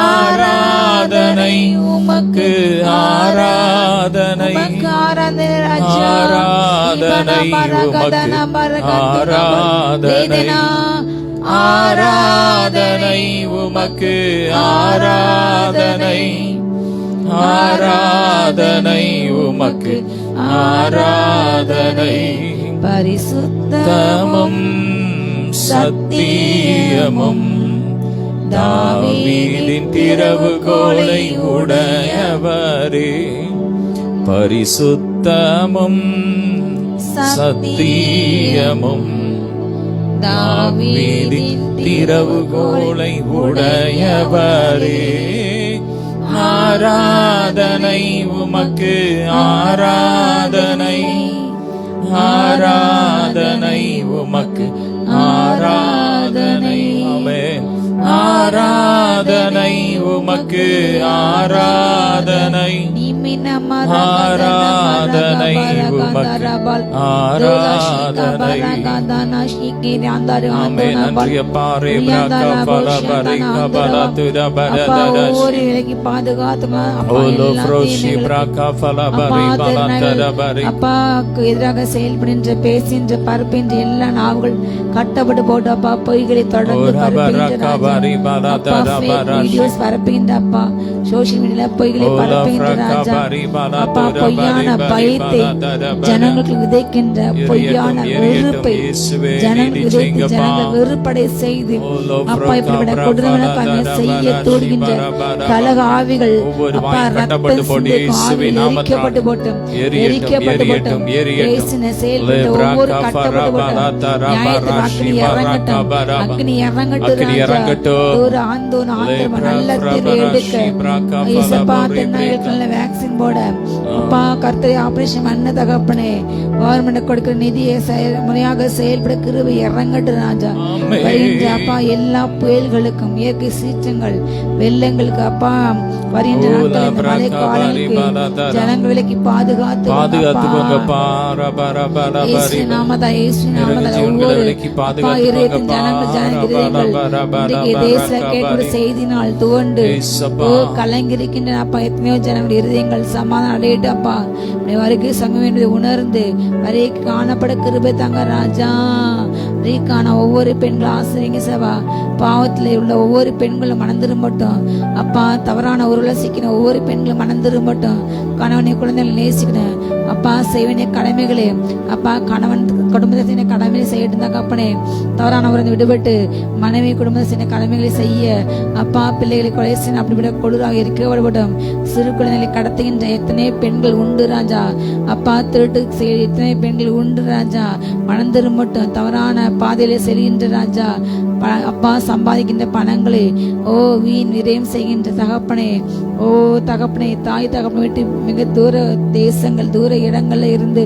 ஆராதனை உமக்கு, ஆராதனை ஆராதனை ஆராதனை உமக்கு, ஆராதனை ஆராதனை உமக்கு, ஆராதனை ஆராதனை உமக்கு, ஆராதனை. பரிசுத்தமும் சத்தியமும் தாவீதின் திறவுகோலை உடையவரே. பரிசுத்தமும் சத்தியமும் தாவீதின் திறவுகோலை உடையவரே. ஆராதனை உமக்கு, ஆராதனை ஆராதனை ஆராதனை உமக்கு ஆராதனை. ஆமென். ஆராதனை உமக்கு ஆராதனை. ஆராதனை உமக்கு ஆராதனை. ஆமென். நன்றி அப்பா. அப்பாக்கு எதிராக செயல்படுகின்ற பேசுகின்ற பரப்புகின்ற எல்லா நாவுகள் கட்டப்பட்டு போட்டு அப்பா பொய்களை தொடர்ந்து பரப்புகின்ற அப்பா சோசியல் மீடியால பொய்களை பரப்புகின்ற ராஜா அப்பா பொய்யான பயத்தை ஜனங்களுக்கு விதைக்கின்ற பொய்யான வெறுப்பை ஜனங்களுக்கு விதைத்து ஜனங்களை வெறுப்படை செய்து அப்பா இப்படிப்பட்ட கொடூரமான செய்ய தோடுகின்ற கலக ஆவிகள் அப்பா ரத்தம் சிந்தும் ஆவிகள் எரிக்கப்பட்டு போட்டும் எரிக்கப்பட்டு போட்டும் இயேசுவின் செயல்பட்ட ஒவ்வொரு கட்டப்பட்டு போட்டும் நியாயத்தின் அக்னி இறங்கட்டும் ஒரு ஆந்தோன் ஆந்திரமா நல்ல தீர்வு எடுக்க இயேசப்பா தென்னாயிரத்துல நல்ல வேக்சின் போட அப்பா கர்த்தரை ஆபரேஷன் பண்ண தகப்பனே கவர்மெண்ட் கொடுக்கிற நிதியை முறையாக செயல்பட கிருபை இறங்கட்டும் ராஜா. அப்பா எல்லா புயல்களுக்கும் இயற்கை சீற்றங்கள் வெள்ளங்களுக்கு அப்பா வருகின்ற நாட்கள் இந்த மழை காலங்களுக்கு ஜனங்கள் விலக்கி பாதுகாத்து செய்தினால் துவண்டு கலங்கிருக்கின்ற அப்பா எத்தனையோ ஜனங்கள் இருதயங்கள் சமாதானம் அடையிட்டு அப்பா வரைக்கு சமயம் என்பதை உணர்ந்து வரைக்கு காணப்பட கிருபை தாங்க ராஜா. வரைக்கான ஒவ்வொரு பெண்களும் ஆசிரியங்க சபா பாவத்துல உள்ள ஒவ்வொரு பெண்களும் மணந்திரும்பட்டும் அப்பா. தவறான உருளை சிக்கின ஒவ்வொரு பெண்களும் மணந்திரும்பட்டும். கணவனை குழந்தைகளை நேசிக்கணும் அப்பா. செய்வன கடமைகளே அப்பா கணவன் குடும்பத்தின கடமைகளை செய்யட்டும் தான் அப்பனே. தவறான உறந்து விடுபட்டு மனைவி குடும்பத்தின கடமைகளை செய்ய அப்பா. பிள்ளைகளை கொலை செய்ய அப்படிப்பட்ட கொடூராக இருக்கப்படப்படும். சிறு குழந்தைகளை கடத்துகின்ற எத்தனை பெண்கள் உண்டு ராஜா அப்பா. திருட்டு செய்ய எத்தனை பெண்கள் உண்டு ராஜா. மணந்திரும்பட்டும். தவறான பாதையில செல்கின்ற ராஜா அப்பா. சம்பாதிக்கின்ற பணங்களை வீண் விரயம் செய்கின்ற தகப்பனே தகப்பனே தாய் தகப்பனை விட்டு மிக தூர தேசங்கள் தூர இடங்கள்ல இருந்து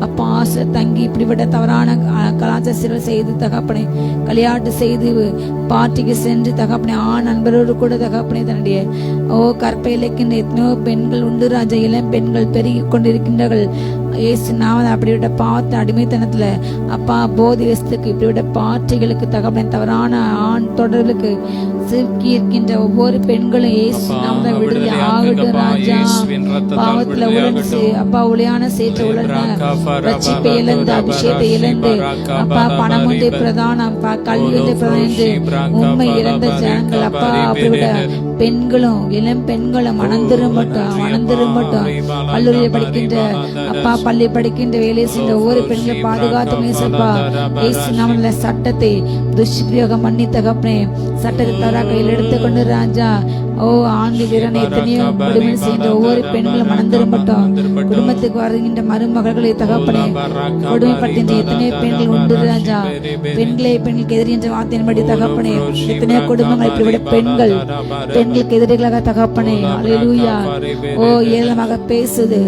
அப்பா ஆசை தங்கி இப்படிப்பட்ட தவறான கலாச்சார செய்து தகப்பனை கல்யாட்டு செய்து பார்ட்டிக்கு சென்று தகப்பனை ஆண் நண்பரோடு கூட தகப்பனை தன்னுடைய கற்பை இழைக்கின்ற எத்தனையோ பெண்கள் உண்டு ராஜா. இளம் பெண்கள் பெருகி கொண்டிருக்கின்றார்கள் ஏசு நாம அப்படிப்பட்ட பாவத்தை அடிமைத்தனத்துல அப்பா போதி வசத்துக்கு இப்படிப்பட்ட பாட்டிகளுக்கு தகப்பனை தவறான ஆண் தொடர்களுக்கு சிக்கி இருக்கின்ற ஒவ்வொரு பெண்களும் ஏசு நாம விடுதலை ஆகட்டும் ராஜா. பாவத்துல உழந்து அப்பா ஒளியான சேற்ற உழந்த ரட்சிப்பை இழந்து அபிஷேகத்தை இழந்து அப்பா பணம் ஒன்றே பிரதானம் கல்வி ஒன்றே பிரதானம் என்று உண்மை இழந்த ஜனங்கள் அப்பா. அப்படிப்பட்ட பெண்களும் இளம் பெண்களும் மணந்திரும்பட்டும். கல்லூரியில் படிக்கின்ற அப்பா பள்ளி படிக்கின்ற வேலையை சென்ற ஒவ்வொரு பெண்களை பாதுகாத்து மேசப்பா. ஏசு நாம சட்டத்தை துஷ்பிரயோகம் பண்ணி தகப்பனே சட்டத்தை தவறா கையில் எடுத்துக்கொண்டு ராஜா ஆண்கள் வீரனை எத்தனையோ கொடுமை செய்கின்ற ஒவ்வொரு பெண்களும் மணந்திரும்பட்டும். குடும்பத்துக்கு வருகின்ற மருமகளை தகப்பனே கொடுமைப்படுத்துகின்ற எத்தனையோ பெண்கள் உண்டு ராஜா. பெண்களுக்கு எதிரின்ற வார்த்தையின்படி தகப்பனே எத்தனையோ குடும்பங்கள் இப்படிப்பட்ட பெண்களுக்கு எதிரிகளாக தகப்பனே அல்லேலூயா. ஏளனமாக பேசுது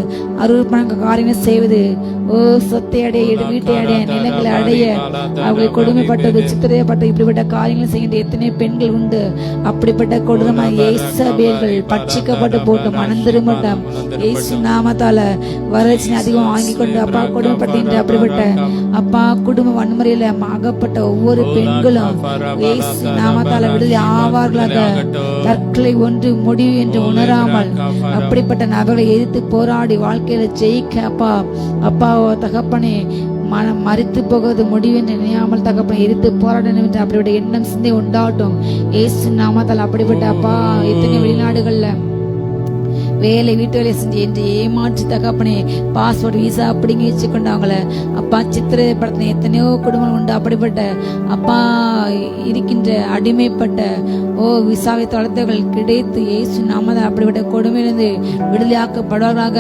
அருள்பணங்க காரியங்கள் செய்வது சொத்தை அடைய வீட்டை அடைய நிலங்களை அடைய அவர்களை கொடுமைப்பட்டது சித்திரையப்பட்ட இப்படிப்பட்ட காரியங்கள் செய்கின்ற எத்தனை பெண்கள் உண்டு. அப்படிப்பட்ட கொடூரமான இயேசபேல்கள் பட்சிக்கப்பட்டு போட்டு மணந்திரும்பட்டும். இயேசு நாமத்தால வறட்சி அதிகம் வாங்கி கொண்டு அப்பா கொடுமைப்படுகின்ற அப்படிப்பட்ட அப்பா குடும்ப வன்முறையில ஆகப்பட்ட ஒவ்வொரு பெண்களும் இயேசு நாமத்தால விடுதலை ஆவார்களாக. தற்கொலை ஒன்று முடிவு என்று உணராமல் அப்படிப்பட்ட நபர்களை எதிர்த்து போராடி வாழ்க்கையில ஜெயிக்க அப்பா தகப்பனே மனம் மறித்து போவது முடிவு என்று நினையாமல் தகப்பனை எதிர்த்து போராடணும் என்று அப்படிப்பட்ட எண்ணம் சிந்தை உண்டாகட்டும். ஏசு நாமத்தால் அப்படிப்பட்ட அப்பா எத்தனை வெளிநாடுகள்ல வேலை வீட்டு வேலை செஞ்சு என்று ஏமாற்றி தகப்பனே பாஸ்போர்ட் வீசா அப்படிங்க வச்சுக்கொண்டு அவங்கள அப்பா சித்திரப்படுத்தின எத்தனையோ குடும்பம் உண்டு. அப்படிப்பட்ட அப்பா இருக்கின்ற அடிமைப்பட்ட விசாவை தொலைத்தவர்கள் கிடைத்து ஏசு நாமதால் அப்படிப்பட்ட கொடுமையிலிருந்து விடுதலையாக்கப்படுவார்களாக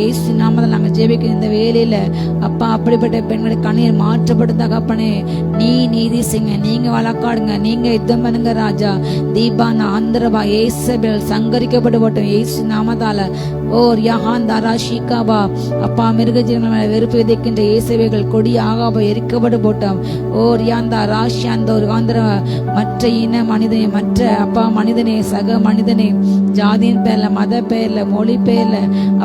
ஏசு நாமதால் நாங்கள் ஜெபிக்கிற இந்த வேலையில அப்பா அப்படிப்பட்ட பெண்களை கண்ணீர் மாற்றப்படும் தகப்பனே. நீதி செய்யுங்க, நீங்க வழக்காடுங்க, நீங்க யுத்தம் பண்ணுங்க ராஜா. தீபான ஆந்திரபா ஏசபேல் சங்கரி எரிக்கப்பட்டு போட்டோம் இயேசு நாமத்தால. ஓ யஹான் தாரா ஷீகாபா அப்பா மிருக ஜீவன்கள் வெறுப்பு விதைக்கின்ற இயேசுவைகள் கொடி ஆகாப எரிக்கப்பட்டு போட்டோம். ஓ ரியாந்தா ராஷியாந்த ஒரு காந்திர மற்ற இன மனிதனே, மற்ற அப்பா மனிதனே, சக மனிதனே, ஜாதியின் பேர்ல, மத பேர்ல, மொழி பேர்ல,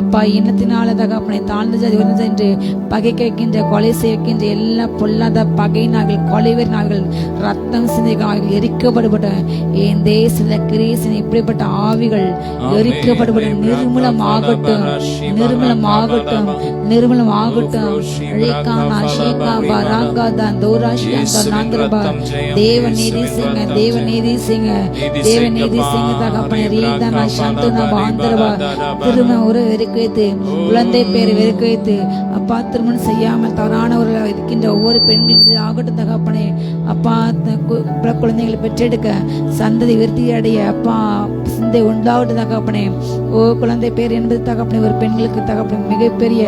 அப்பா இனத்தினால தகப்பனை தாழ்ந்த ஜாதி உயர்ந்த என்று பகை கேட்கின்ற, கொலை செய்கின்ற எல்லா பொல்லாத பகையினார்கள், கொலைவரினார்கள், ரத்தம் சிந்தைகள் எரிக்கப்படுபட்ட என் தேசத்துல கிரீசன் இப்படிப்பட்ட ஆவிகள் எரிக்கப்படப்பட்ட நிர்மூலமாகட்டும், நிர்மூலமாகட்டும், நிர்மூலமாகட்டும். தேவ நீதி சிங்க, தேவ நீதி சிங்க, தேவ நீதி சிங்க தகப்பனை ரீதனா சந்துனா பாந்தரபா. திருமணம் ஒரு வெறுக்க வைத்து, குழந்தை பேரை வெறுக்க வைத்து, அப்பா திருமணம் செய்யாமல் தவறானவர்கள் இருக்கின்ற ஒவ்வொரு பெண்களும் ஆகட்டும் தகப்பனே. அப்பா குழந்தைகளை பெற்றெடுக்க சந்ததி விருத்தி அடைய அப்பா சிந்தை உண்டாவட்டு தகப்பனே. ஓ குழந்தை பேர் என்பது தகப்பனே ஒரு பெண்களுக்கு தகப்பனே மிகப்பெரிய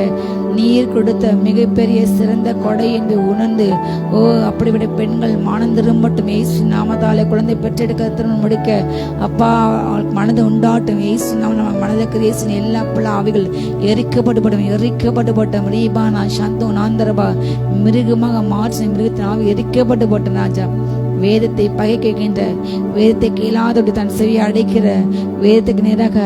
நீர் கொடுத்த மிகப்பெரிய சிறந்த கொடை என்று உணர்ந்து, ஓ அப்படிப்பட்ட பெண்கள் மானம் திரும்பட்டும் இயேசு நாமத்தாலே. குழந்தை பெற்றெடுக்க திருமணம் முடிக்க அப்பா மனது உண்டாட்டும் இயேசு நாம. மனதுக்கு இயேசு எல்லா பிள்ளை ஆவிகள் எரிக்கப்பட்டுப்படும், எரிக்கப்பட்டுப்பட்டோம். ரீபா நான் சந்தோ நாந்தரபா மிருகமாக மாற்றி மிருகத்தின் ஆவி எரிக்கப்பட்டு போட்டேன் ராஜா. வேதத்தை பகை கேட்கின்ற, வேதத்தை கேளாதோடு தன் செவியை அடைக்கிற, வேதத்துக்கு நேராக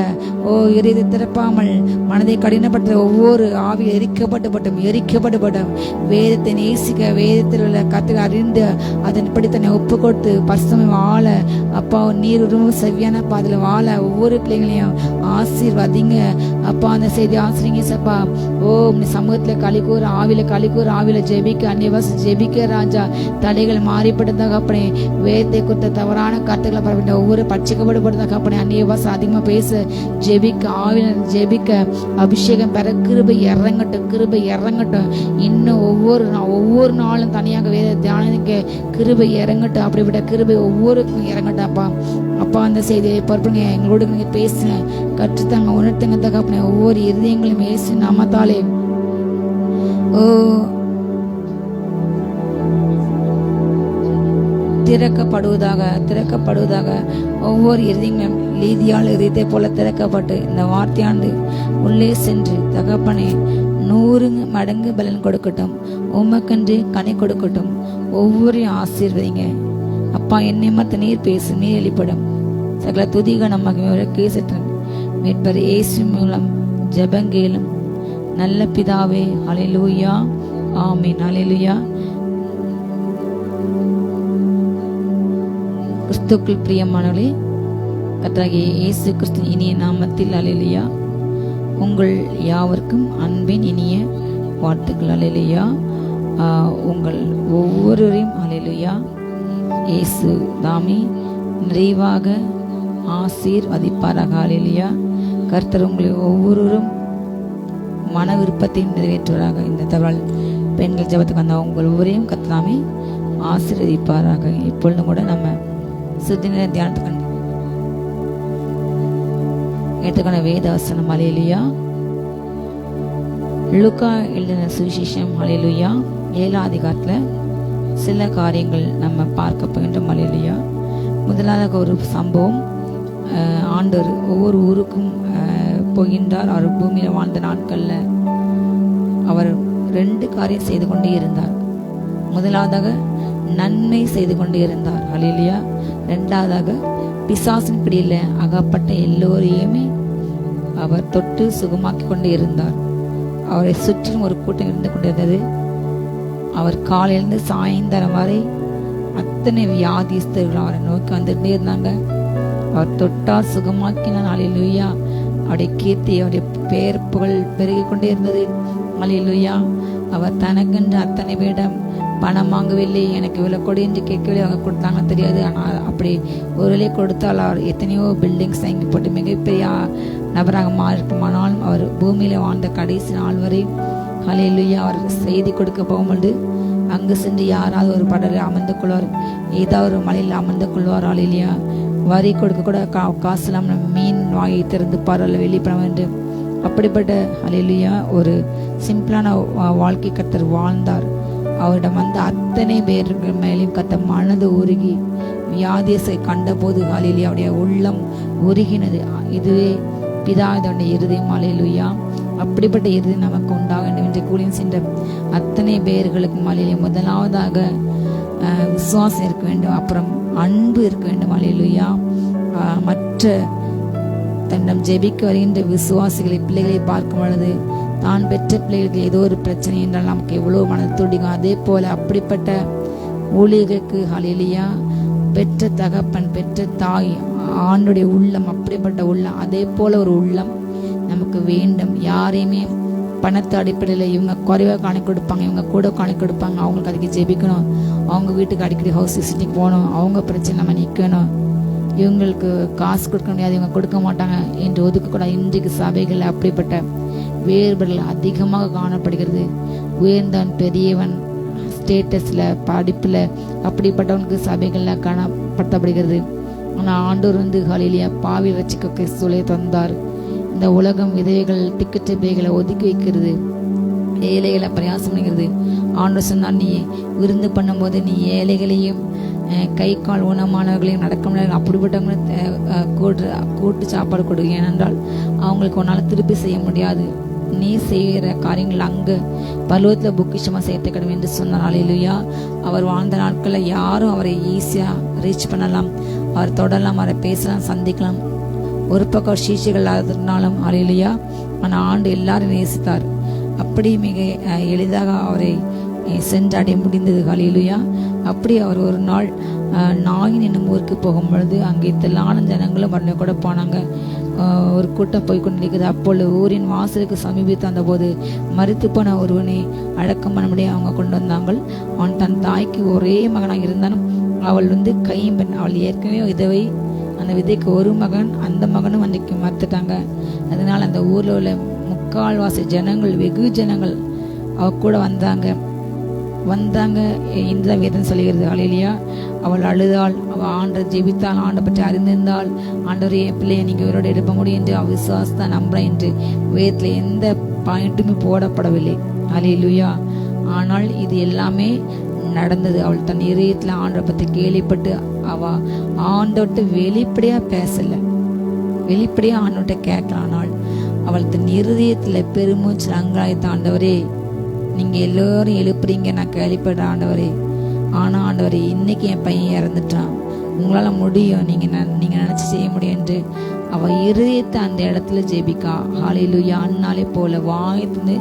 ஓ எரிதை திறப்பாமல் மனதை கடினப்படுத்த ஒவ்வொரு ஆவி எரிக்கப்பட்டுப்பட்டோம், எரிக்கப்பட்டுப்பட்டோம். வேதத்தை நேசிக்க, வேதத்தில் உள்ள கருத்துக்களை அறிந்து அதன்படி தன்னை ஒப்பு கொடுத்து பசுமை வாழ அப்பா நீர் உருவம் செவ்வியான பாதையில் வாழ ஒவ்வொரு பிள்ளைங்களையும் ஆசீர்வதிங்க அப்பா. அந்த செய்தி ஆசிரியங்க சப்பா. ஓ சமூகத்தில் கலிக்கூற ஆவில, கலிக்கூற ஆவில ஜெபிக்க, அந்நியவாசம் ஜெபிக்க ராஜா. தடைகள் மாறிப்பட்டதாக அப்பனே. வேதத்தை குறித்த தவறான கருத்துக்களை பரப்பிட்ட ஒவ்வொரு பட்சிக்கப்படுபடுறதாக அப்பனே. அந்நியவாசம் அதிகமாக பேச ஜெபிக்க, ஆவில ஜெபிக்க, அபிஷேகம் பெற கிருபை இறங்கட்டும், கிருபை இறங்கட்டும். இன்னும் ஒவ்வொரு நாளும் தனியாக வேத தியானிக்க கிருபை இறங்கட்டும். அப்படிப்பட்ட கிருபை ஒவ்வொருக்கும் இறங்கட்டும் அப்பா. அப்பா அந்த செய்தியை பொறுப்புங்க, எங்களோட நீங்க பேசுங்க, கற்றுத்தாங்க, உணர்த்துங்க தகப்பனே. ஒவ்வொரு இருதயங்களும் இயேசு நாமத்தாலே ஓ திறக்கப்படுவதாக, திறக்கப்படுவதாக. ஒவ்வொரு இருதயங்களும் லீதியால் இதயத்தை போல திறக்கப்பட்டு இந்த வார்த்தையாண்டு உள்ளே சென்று தகப்பனே 100 மடங்கு பலன் கொடுக்கட்டும், உமக்கென்று கனி கொடுக்கட்டும். ஒவ்வொரு ஆசீர்வதிங்க அப்பா. என்னை மத்த நீர் பேசு, நீர் வெளிப்படும். சகல துதிக நமக்கு கேசட்டும். மீட்பர் இயேசு மூலம் ஜெபங்கேலும் நல்ல பிதாவே. ஹல்லேலூயா, ஆமென். ஹல்லேலூயா. கிறிஸ்துக்குள் பிரியமானவர்களே, கர்த்தராகிய இயேசு கிறிஸ்து இனிய நாமத்தில் ஹல்லேலூயா உங்கள் யாவருக்கும் அன்பின் இனிய வாழ்த்துக்கள். ஹல்லேலூயா. உங்கள் ஒவ்வொருவரையும் ஹல்லேலூயா இயேசு தாமே நிறைவாக ஆசீர்வதிப்பாராக. ஹல்லேலூயா. கர்த்தர் உங்களை ஒவ்வொருவரும் மன விருப்பத்தை நிறைவேற்றுவராக. இந்த தகவல் பெண்கள் ஜெபத்துக்கு வந்த உங்கள் ஒவ்வொருவரையும் கர்த்தர் தாமே ஆசீர்வதிப்பாராக. இப்பொழுதும் கூட நம்ம சுத்தி நேர தியானத்துக்கு எடுத்துக்கான வேத வசனம் ஹல்லேலூயா. லூக்கா எழுதின சுவிசேஷம் ஹல்லேலூயா 7ஆம் அதிகாரத்தில் சில காரியங்கள் நம்ம பார்க்க போகின்றோம். ஹல்லேலூயா. முதலாவது ஒரு சம்பவம். ஆண்டவர் ஒவ்வொரு ஊருக்கும் போகின்றார். அவர் பூமியில் வாழ்ந்த நாட்களில் அவர் 2 காரியம் செய்து கொண்டே இருந்தார். முதலாவதாக நன்மை செய்து கொண்டே இருந்தார். ஹல்லேலூயா. 2வதாக பிசாசின் பிடியில் அகப்பட்ட எல்லோரையுமே அவர் தொட்டு சுகமாக்கி கொண்டே இருந்தார். அவரை சுற்றிலும் ஒரு கூட்டம் இருந்து கொண்டிருந்தது. அவர் காலையிலிருந்து சாயந்தரம் வரை அத்தனை வியாதிஸ்தர்கள் அவரை நோக்கி வந்துட்டே இருந்தாங்க. அவர் தொட்டால் சுகமாக்கினார். ஹல்லேலூயா. அவருடைய கீர்த்தி, அவருடைய பேர் புகழ் பெருகி கொண்டே இருந்தது. ஹல்லேலூயா. அவர் தனக்கென்று அத்தனை பேரிடம் பணம் வாங்கவில்லை, எனக்கு இவ்வளோ கொடி என்று கேட்கவில்லை. அவங்க கொடுத்தாங்க தெரியாது. ஆனால் அப்படி ஒருவேளை கொடுத்தால் அவர் எத்தனையோ பில்டிங்ஸ் வாங்கி போட்டு மிகப்பெரிய நபராக மாறிருக்குமானாலும் அவர் பூமியில் வாழ்ந்த கடைசி நாள் வரை ஹல்லேலூயா அவர் செய்தி கொடுக்க போகும்போது அங்கு சென்று யாராவது ஒரு படலில் அமர்ந்து கொள்வார், ஏதாவது ஒரு மலையில் அமர்ந்து கொள்வார். ஹல்லேலூயா. வரி கொடுக்க கூட காசு இல்லாமல் மீன் வாங்கி திறந்து பாரல வெளிப்படம் என்று அப்படிப்பட்ட ஹல்லேலூயா ஒரு சிம்பிளான வாழ்க்கை கர்த்தர் வாழ்ந்தார். அவரிடம் வந்த அத்தனை பேர்கள் மேலேயும் கத்த மனது உருகி வியாதியத்தை கண்டபோது ஹல்லேலூயா அவருடைய உள்ளம் உருகினது. இதுவே பிதாவினுடைய இருதயம். ஹல்லேலூயா. அப்படிப்பட்ட இருதயம் நமக்கு உண்டாக வேண்டும் என்று கூலியும் சென்ற அத்தனை பேர்களுக்கு ஹல்லேலூயா முதலாவதாக விசுவாசம் இருக்க வேண்டும், அப்புறம் அன்பு இருக்க வேண்டும். ஹல்லேலூயா. மற்ற தன்னிடம் ஜெபிக்க வருகின்ற விசுவாசிகளை பிள்ளைகளை பார்க்கும் பொழுது தான் பெற்ற பிள்ளைகளுக்கு ஏதோ ஒரு பிரச்சனை என்றால் நமக்கு எவ்வளோ மனது துடிக்கும். அதே போல அப்படிப்பட்ட ஊழியர்களுக்கு ஹல்லேலூயா பெற்ற தகப்பன் பெற்ற தாய் ஆண்டுடைய உள்ளம், அப்படிப்பட்ட உள்ளம், அதே போல ஒரு உள்ளம் நமக்கு வேண்டும். யாரையுமே பணத்தை அடிப்படையில் இவங்க குறைவாக காணி கொடுப்பாங்க, இவங்க கூட காணி கொடுப்பாங்க, அவங்களுக்கு அதுக்கு ஜெபிக்கணும், அவங்க வீட்டுக்கு அடிக்கடி ஹவுஸ் விசிட்டிங் போகணும், அவங்க பிரச்சனை நம்ம நிற்கணும், இவங்களுக்கு காசு கொடுக்க முடியாது, இவங்க கொடுக்க மாட்டாங்க என்று ஒதுக்கக்கூடாது. இன்றைக்கு சபைகள் அப்படிப்பட்ட வேறுபாடுகள் அதிகமாக காணப்படுகிறது. உயர்ந்தவன் பெரியவன் ஸ்டேட்டஸில் படிப்பில் அப்படிப்பட்டவனுக்கு சபைகளில் காணப்படுத்தப்படுகிறது. ஆனால் ஆண்டவர் ஹல்லேலூயா பாவி ரட்சிக்க கிறிஸ்துவை தந்தார். இந்த உலகம் விதவைகள் திக்கற்ற பேய்களை ஒதுக்கி வைக்கிறது, ஏழைகளை பிரயாசம் பண்ணுகிறது. ஆண்டவர் சொன்னார், நீ விருந்து பண்ணும்போது நீ ஏழைகளையும் கை கால் ஊனமானவர்களையும் நடக்க முடியாது அப்படிப்பட்டவங்களை கூட்டு சாப்பாடு கொடு, ஏனென்றால் அவங்களுக்கு உன்னால் திருப்பி செய்ய முடியாது. நீ செய்கிற காரியங்கள் அங்கு பருவத்தில் பொக்கிஷமாக சேர்த்துக்கணும் என்று சொன்னார். ஹல்லேலூயா. அவர் வாழ்ந்த நாட்களில் யாரும் அவரை ஈஸியாக ரீச் பண்ணலாம், அவர் தொடரலாம், அவரை பேசலாம், சந்திக்கலாம். ஒரு பக்கம் சீஷைகள் ஆகிறதுனாலும் ஹல்லேலூயா ஆனால் ஆண்டு எல்லாரும் நேசித்தார். அப்படி மிக எளிதாக அவரை சென்றடைய முடிந்தது. ஹல்லேலூயா. அப்படி அவர் ஒரு நாள் நாயின் என்னும் ஊருக்கு போகும் பொழுது அங்கே திரளான ஜனங்களும் வரல கூட போனாங்க. ஒரு கூட்டம் போய் கொண்டிருக்கிறது. அப்பொழுது ஊரின் வாசலுக்கு சமீபித்து அந்த போது மரித்து போன ஒருவனை அடக்கம் பண்ண முடியாது அவங்க கொண்டு வந்தாங்க. அவன் தன் தாய்க்கு ஒரே மகனாக இருந்தாலும் அவள் கைம்பெண், அவள் ஏற்கனவே விதவை. அந்த விதைக்கு ஒரு மகன், அந்த மகனும் அன்றைக்கு மறுத்துட்டாங்க. அதனால அந்த ஊரில் உள்ள முக்கால்வாசி ஜனங்கள், வெகு ஜனங்கள் அவ கூட வந்தாங்க. இந்த வேதம் சொல்லுகிறது. ஹல்லேலூயா. அவள் அழுதாள், அவள் ஆண்டவர் ஜெபித்தாள், ஆண்டை பற்றி அறிந்திருந்தாள். ஆண்டவரே பிள்ளையை நீங்க இவரோட எழுப்ப முடியும் என்று அவள் விசுவாசத்தை நம்புறேன் என்று வேதத்துல எந்த பாயிண்ட்டுமே போடப்படவில்லை. ஹல்லேலூயா. ஆனால் இது எல்லாமே நடந்தது. அவள் தன் இதயத்துல ஆண்டவரை பற்றி கேள்விப்பட்டு அவ ஆண்டவர்கிட்ட வெளிப்படையா பேசல, வெளிப்படையா ஆண்டவர்கிட்ட கேட்கலானால் அவள் தன் இருதயத்துல பெருமூச்சு அங்காயத்த, ஆண்டவரே நீங்க எல்லோரும் எழுப்புறீங்க, நான் கேள்விப்படுற ஆண்டவரே, ஆனா ஆண்டவரே இன்னைக்கு என் பையன் இறந்துட்டான், உங்களால முடியும், நீங்க நினைச்சு செய்ய முடியும் என்று அவ இருதயத்தை அந்த இடத்துல ஜெபிக்கா. ஹல்லேலூயா. அண்ணாலே போல வாய்த்து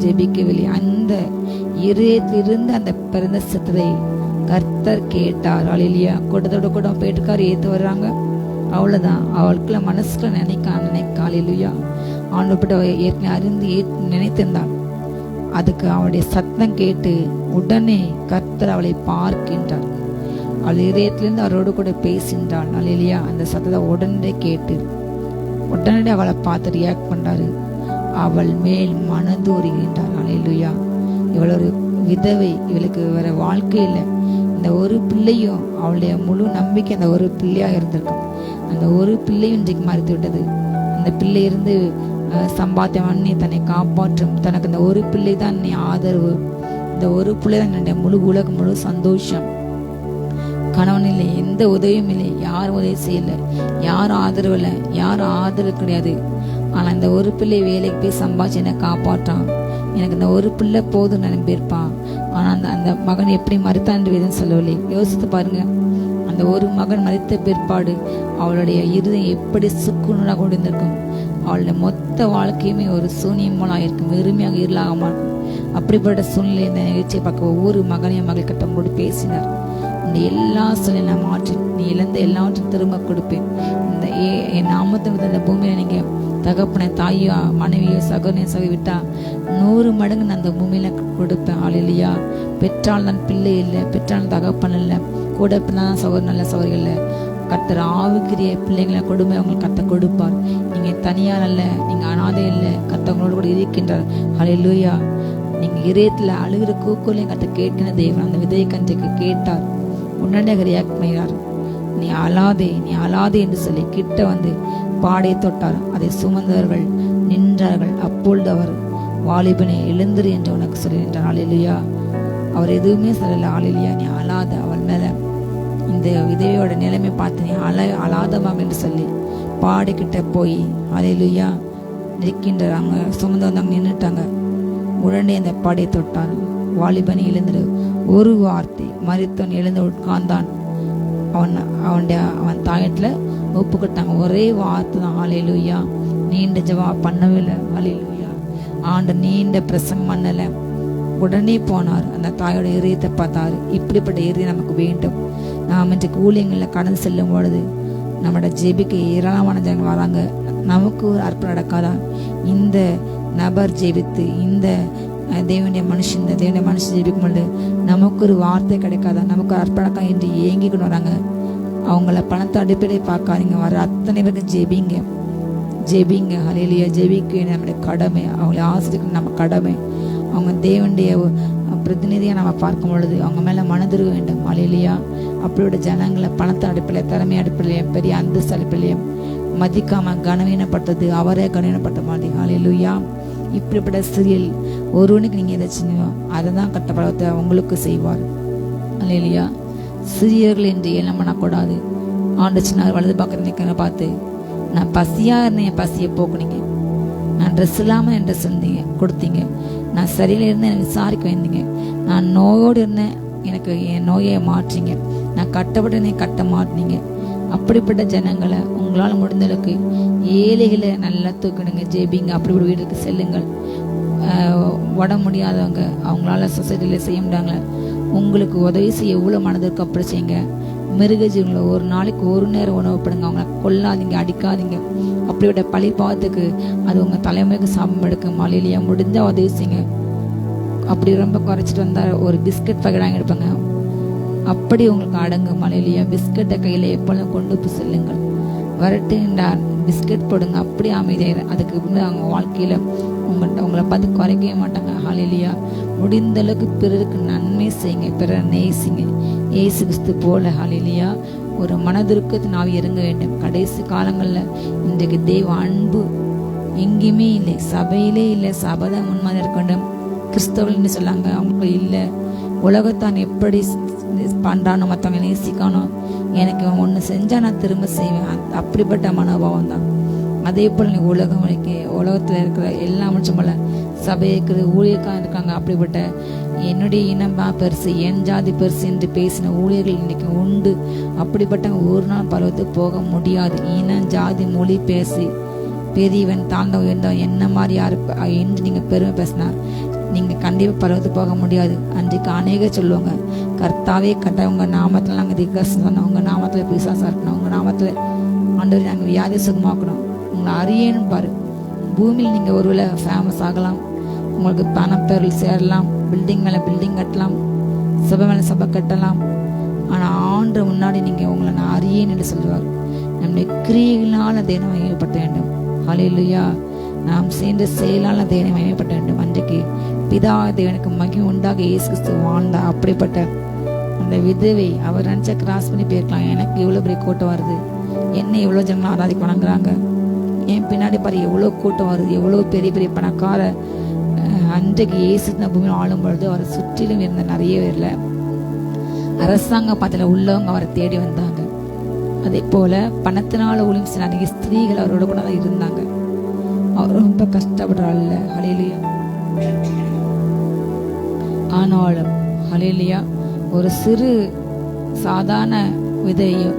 ஜெபிக்கவில்லை, அந்த இருதயத்திலிருந்து அந்த பிறந்த சத்தத்தை கர்த்தர் கேட்டார். ஹல்லேலூயா. கூட்டத்தோட கூட போயிட்டுக்காரு ஏத்து வர்றாங்க, அவ்வளவுதான். அவளுக்குள்ள மனசுக்குள்ள நினைக்க. ஹல்லேலூயா. ஆண்டவர்கிட்ட ஏற்கனவே அறிந்து நினைத்திருந்தாள். அதுக்கு அவளுடைய சத்தம் கேட்டு உடனே கர்த்தர் அவளை பார்க்கின்றார். அவள் இதயத்திலிருந்து அவரோடு கூட பேசின்றாள். ஹல்லேலூயா. அந்த சத்தத்தை உடனே கேட்டு உடனே அவளை பார்த்து ரியாக்ட் பண்றாரு. அவள் மேல் மனதூறுகின்றார். ஹல்லேலூயா. இவள் ஒரு விதவை, இவளுக்கு வேற வாழ்க்கை இல்லை. இந்த ஒரு பிள்ளையும் அவளுடைய முழு நம்பிக்கை அந்த ஒரு பிள்ளையாக இருந்திருக்கும். அந்த ஒரு பிள்ளையும் இன்றைக்கு மறுத்து விட்டது. அந்த பிள்ளை இருந்து சம்பாத்தியம் பண்ணி தன்னை காப்பாற்றும், தனக்கு இந்த ஒரு பிள்ளை தான் நீ ஆதரவு, இந்த ஒரு பிள்ளை தான் என்னுடைய முழு உலகம், முழு சந்தோஷம். கணவன் இல்லை, எந்த உதவியும் இல்லை, யாரும் உதவி செய்யல, யாரும் ஆதரவு இல்லை, யாரும் ஆதரவு கிடையாது. ஆனா இந்த ஒரு பிள்ளை வேலைக்கு போய் சம்பாதிச்சு என்னை காப்பாற்றான், எனக்கு இந்த ஒரு பிள்ளை போதும் நினைப்பிருப்பான். ஆனா அந்த மகன் எப்படி மறுத்தான் வேதம் சொல்லவில்லை. யோசித்து பாருங்க, அந்த ஒரு மகன் மறித்த பிற்பாடு அவளுடைய இருதயம் எப்படி சுக்குநூறாக கொண்டிருந்திருக்கும். அவளுடைய மொத்த வாழ்க்கையுமே ஒரு சூனியமாக இருக்கும், வெறுமையாக இருளாக இருக்கும். அப்படிப்பட்ட சூழ்நிலை இந்த நிகழ்ச்சியை பார்க்க ஒவ்வொரு மகனையும் மகள் கட்டம் கூட பேசினார். இந்த எல்லா சூழ்நிலை நான் மாற்றி, நீ இழந்த எல்லாவற்றையும் திரும்ப கொடுப்பேன். இந்த என் நாமத்தை இந்த பூமியில நீங்க தகப்பனை தாயோ மனைவியோ சகோதரியோ சகோ விட்டா 100 மடங்கு நான் அந்த பூமியில கொடுப்பேன். ஹல்லேலூயா. பெற்றால் தான் பிள்ளை இல்லை, பெற்றால் தகப்பன் இல்லை, கூட பின்னாதான் சகோதரன் நல்ல சகோதரிகள் இல்லை. கர்த்தர் ஆவிக்குரிய பிள்ளைங்களை கொடுமை அவங்களுக்கு கர்த்தர் கொடுப்பார். நீங்க தனியார் அல்ல, நீங்க அனாதை இல்லை, கர்த்தவங்களோடு கூட இருக்கின்றார். ஹல்லேலூயா. நீங்க இதயத்துல அழுகிற கூக்குலையும் கர்த்தர் கேட்கிற தேவன் அந்த விதையை கன்றைக்கு கேட்டார். உடனடியாக ரியாக்ட் பண்ணினார். நீ அழாதே, நீ அழாதே என்று சொல்லி கிட்ட வந்து பாடை தொட்டார். அதை சுமந்தவர்கள் நின்றார்கள். அப்பொழுது அவர் வாலிபனை எழுந்திரு என்று உனக்கு சொல்லுகின்றார். ஹல்லேலூயா. அவர் எதுவுமே சொல்லலை. ஹல்லேலூயா. நீ அழாத, அவள் மேல இந்த விதவையோட நிலைமை பார்த்து நீ அழாதமாம் என்று சொல்லி பாடிக்கிட்ட போய் ஹல்லேலூயா நிற்கின்றாங்க. சுமந்து வந்தாங்க, நின்றுட்டாங்க. உடனே அந்த பாடியை தொட்டார். வாலிபனை எழுந்து ஒரு வார்த்தை, மரித்தவன் எழுந்து உட்கார்ந்தான். அவன் தாயத்தில் ஒப்புக்கிட்டாங்க. ஒரே வார்த்தை தான். ஹல்லேலூயா. நீண்ட ஜெபம் பண்ணவே இல்லை. ஹல்லேலூயா. ஆண்டு நீண்ட பிரசங்கம் பண்ணலை. உடனே போனார். அந்த தாயோட இதயத்தை பார்த்தாரு. இப்படிப்பட்ட இதயம் நமக்கு வேண்டும். நாம் இன்றைக்கு ஊழியங்களில் கடந்து செல்லும் பொழுது நம்மளோட ஜெபிக்கு ஏராளமான ஜனங்கள் வராங்க. நமக்கு ஒரு அர்ப்பணம் நடக்காதா? இந்த நபர் ஜெபித்து இந்த தேவனுடைய மனுஷன் ஜெபிக்கும் பொழுது நமக்கு ஒரு வார்த்தை கிடைக்காதா? நமக்கு ஒரு அர்ப்பணக்கா என்று ஏங்கிக்கணும் வராங்க. அவங்கள பணத்தை அடிப்படையை பார்க்காதீங்க. வர அத்தனை பேருக்கு ஜெபிங்க. ஹல்லேலூயா. ஜெபிக்க நம்முடைய கடமை. அவங்களை ஆசிரியர் நம்ம கடமை. அவங்க தேவனுடைய பிரதிநிதியாக நம்ம பார்க்கும் பொழுது அவங்க மேலே மனதிருக வேண்டும். ஹல்லேலூயா. அப்படியோட ஜனங்களை பணத்தை அடிப்படையில், திறமை அடிப்படையிலையும், பெரிய அந்தஸ்து அடிப்படையிலையும் மதிக்காம கனவீனப்பட்டது அவரே கனவீனப்பட்ட மாதிரி. ஹல்லேலூயா. இப்படிப்பட்ட சிறியல் ஒருவனுக்கு நீங்கள் எதை செஞ்சோ அதை தான் கட்டப்படத்தை உங்களுக்கு செய்வார். ஹல்லேலூயா. சிறியர்கள் என்று ஏலம் பண்ணக்கூடாது. ஆண்டு சின்ன வலது பக்கத்தில் நிற்கிற பார்த்து, நான் பசியாக இருந்தேன், என் பசியை போக்குனீங்க. நான் ட்ரெஸ் இல்லாமல் என் ட்ரெஸ் இருந்தீங்க கொடுத்தீங்க. நான் சரியில் இருந்தேன், என்னை விசாரிக்க வந்தீங்க. நான் நோயோடு இருந்தேன், எனக்கு என் நோயை மாற்றிங்க. நான் கட்டப்பட்டு கட்ட மாட்டினீங்க. அப்படிப்பட்ட ஜனங்களை உங்களால் முடிந்தளவுக்கு ஏழைகளை நல்லா தூக்கிடுங்க. ஜெபிங்க. அப்படிப்பட்ட வீட்டுக்கு செல்லுங்கள். உடம்பு முடியாதவங்க, அவங்களால சொசைட்டியில் செய்ய முடியாங்க, உங்களுக்கு உதவி செய்ய எவ்வளோ மனதிற்கு அப்படி செய்யுங்க. மிருக ஜீவங்களை ஒரு நாளைக்கு ஒரு நேரம் உணவுப்படுங்க. அவங்கள கொல்லாதீங்க, அடிக்காதீங்க. அப்படிப்பட்ட பழி பாவத்துக்கு அது உங்கள் தலைமுறைக்கு சாபம் எடுக்கும். ஹல்லேலூயா. முடிஞ்சால் உதவி செய்யுங்க. அப்படி ரொம்ப குறைச்சிட்டு வந்தால் ஒரு பிஸ்கட் பாக்கெட் வாங்கி எடுப்பாங்க. அப்படி உங்களுக்கு அடங்கும். ஹல்லேலூயா. பிஸ்கட்டை கையில் எப்பொழுதும் கொண்டு போய் செல்லுங்கள். வரட்டுன்றார் பிஸ்கட் போடுங்க. அப்படி அமைதியாக அதுக்கு அவங்க வாழ்க்கையில் உங்களை பார்த்து குறைக்கவே மாட்டாங்க. ஹல்லேலூயா. முடிந்த அளவுக்கு பிறருக்கு நன்மை செய்யுங்க, பிறரை நேசிங்க, இயேசு கிறிஸ்து போல. ஹல்லேலூயா. ஒரு மனதிற்கு நாம் இறங்க வேண்டும். கடைசி காலங்களில் இன்றைக்கு தெய்வ அன்பு எங்கேயுமே இல்லை, சபையிலே இல்லை. சபை தான் முன்மாதிரி இருக்க வேண்டும். கிறிஸ்தவர்கள்னு சொல்லாங்க, அவங்களுக்கு இல்லை. உலகத்தான் எப்படி பண்ணுறானோ, மற்றவங்க நேசிக்கணும், எனக்கு ஒன்று செஞ்சால் நான் திரும்ப செய்வேன், அப்படிப்பட்ட மனோபாவம் தான். அதே போல் நீ உலகத்தில் இருக்கிற எல்லா மனுஷன் போல சபை இருக்கிற ஊழியக்காக இருக்காங்க. அப்படிப்பட்ட என்னுடைய இனமா பெருசு, என் ஜாதி பெருசு என்று பேசின ஊழியர்கள் இன்னைக்கு உண்டு. அப்படிப்பட்ட ஒரு நாள் பருவத்துக்கு போக முடியாது. இனம் ஜாதி மொழி பேசி பெரியவன் தாழ்ந்த உயர்ந்தவன் என்ன மாதிரி யாரு என்று நீங்கள் பெருமை பேசினா நீங்கள் கண்டிப்பாக பருவத்துக்கு போக முடியாது. அன்றைக்கு அநேக சொல்லுவாங்க, கர்த்தாவே கட்ட உங்கள் நாமத்தில் நாங்கள் திகாசம் சொன்னோம், உங்கள் நாமத்தில் பிசாசம் இருக்கணும், உங்கள் நாமத்தில் ஆண்டவரை நாங்கள் வியாதி சுகமாக்கணும், உங்களை அறியணும் பாரு. பூமியில் நீங்கள் ஒருவேளை ஃபேமஸ் ஆகலாம், உங்களுக்கு பணம் பேரில் சேரலாம், பில்டிங் மேலே பில்டிங் கட்டலாம், சபை மேலே சபை கட்டலாம். ஆனால் ஆண்டு முன்னாடி நீங்கள் உங்களை நான் அறியேன் என்று சொல்லுவார். நம்முடைய கிரியைகளால் தேவனை மகிமைப்பட வேண்டும். ஹல்லேலூயா. நாம் சேர்ந்த செயலால் தேவனை மகிமைப்பட வேண்டும். அன்றைக்கு பிதா தேவனுக்கு மகிமை உண்டாக இயேசு கிறிஸ்து வாழ்ந்தா. அப்படிப்பட்ட அந்த விதவை அவர் நினச்சா கிராஸ் பண்ணி போயிருக்கலாம். எனக்கு இவ்வளோ பெரிய கூட்டம் வருது, என்ன இவ்வளோ ஜனங்களும் ஆராதிக்க வணங்குறாங்க, என் பின்னாடி பாரு எவ்வளோ கூட்டம் வருது, எவ்வளோ பெரிய பெரிய பணக்கார. அன்றைக்கு இயேசு பூமியில் ஆளும் பொழுது அவரை சுற்றிலும் இருந்த நிறைய பேர்ல அரசாங்க பதவியில் உள்ளவங்க அவரை தேடி வந்தாங்க. அதே போல பணத்தினால ஊழியம் நிறைய ஸ்திரீகள் அவரோட கூட தான் இருந்தாங்க. அவர் ரொம்ப கஷ்டப்படுறாள். ஹல்லேலூயா. ஆனாலும் ஹல்லேலூயா, ஒரு சிறு சாதாரண விதையோ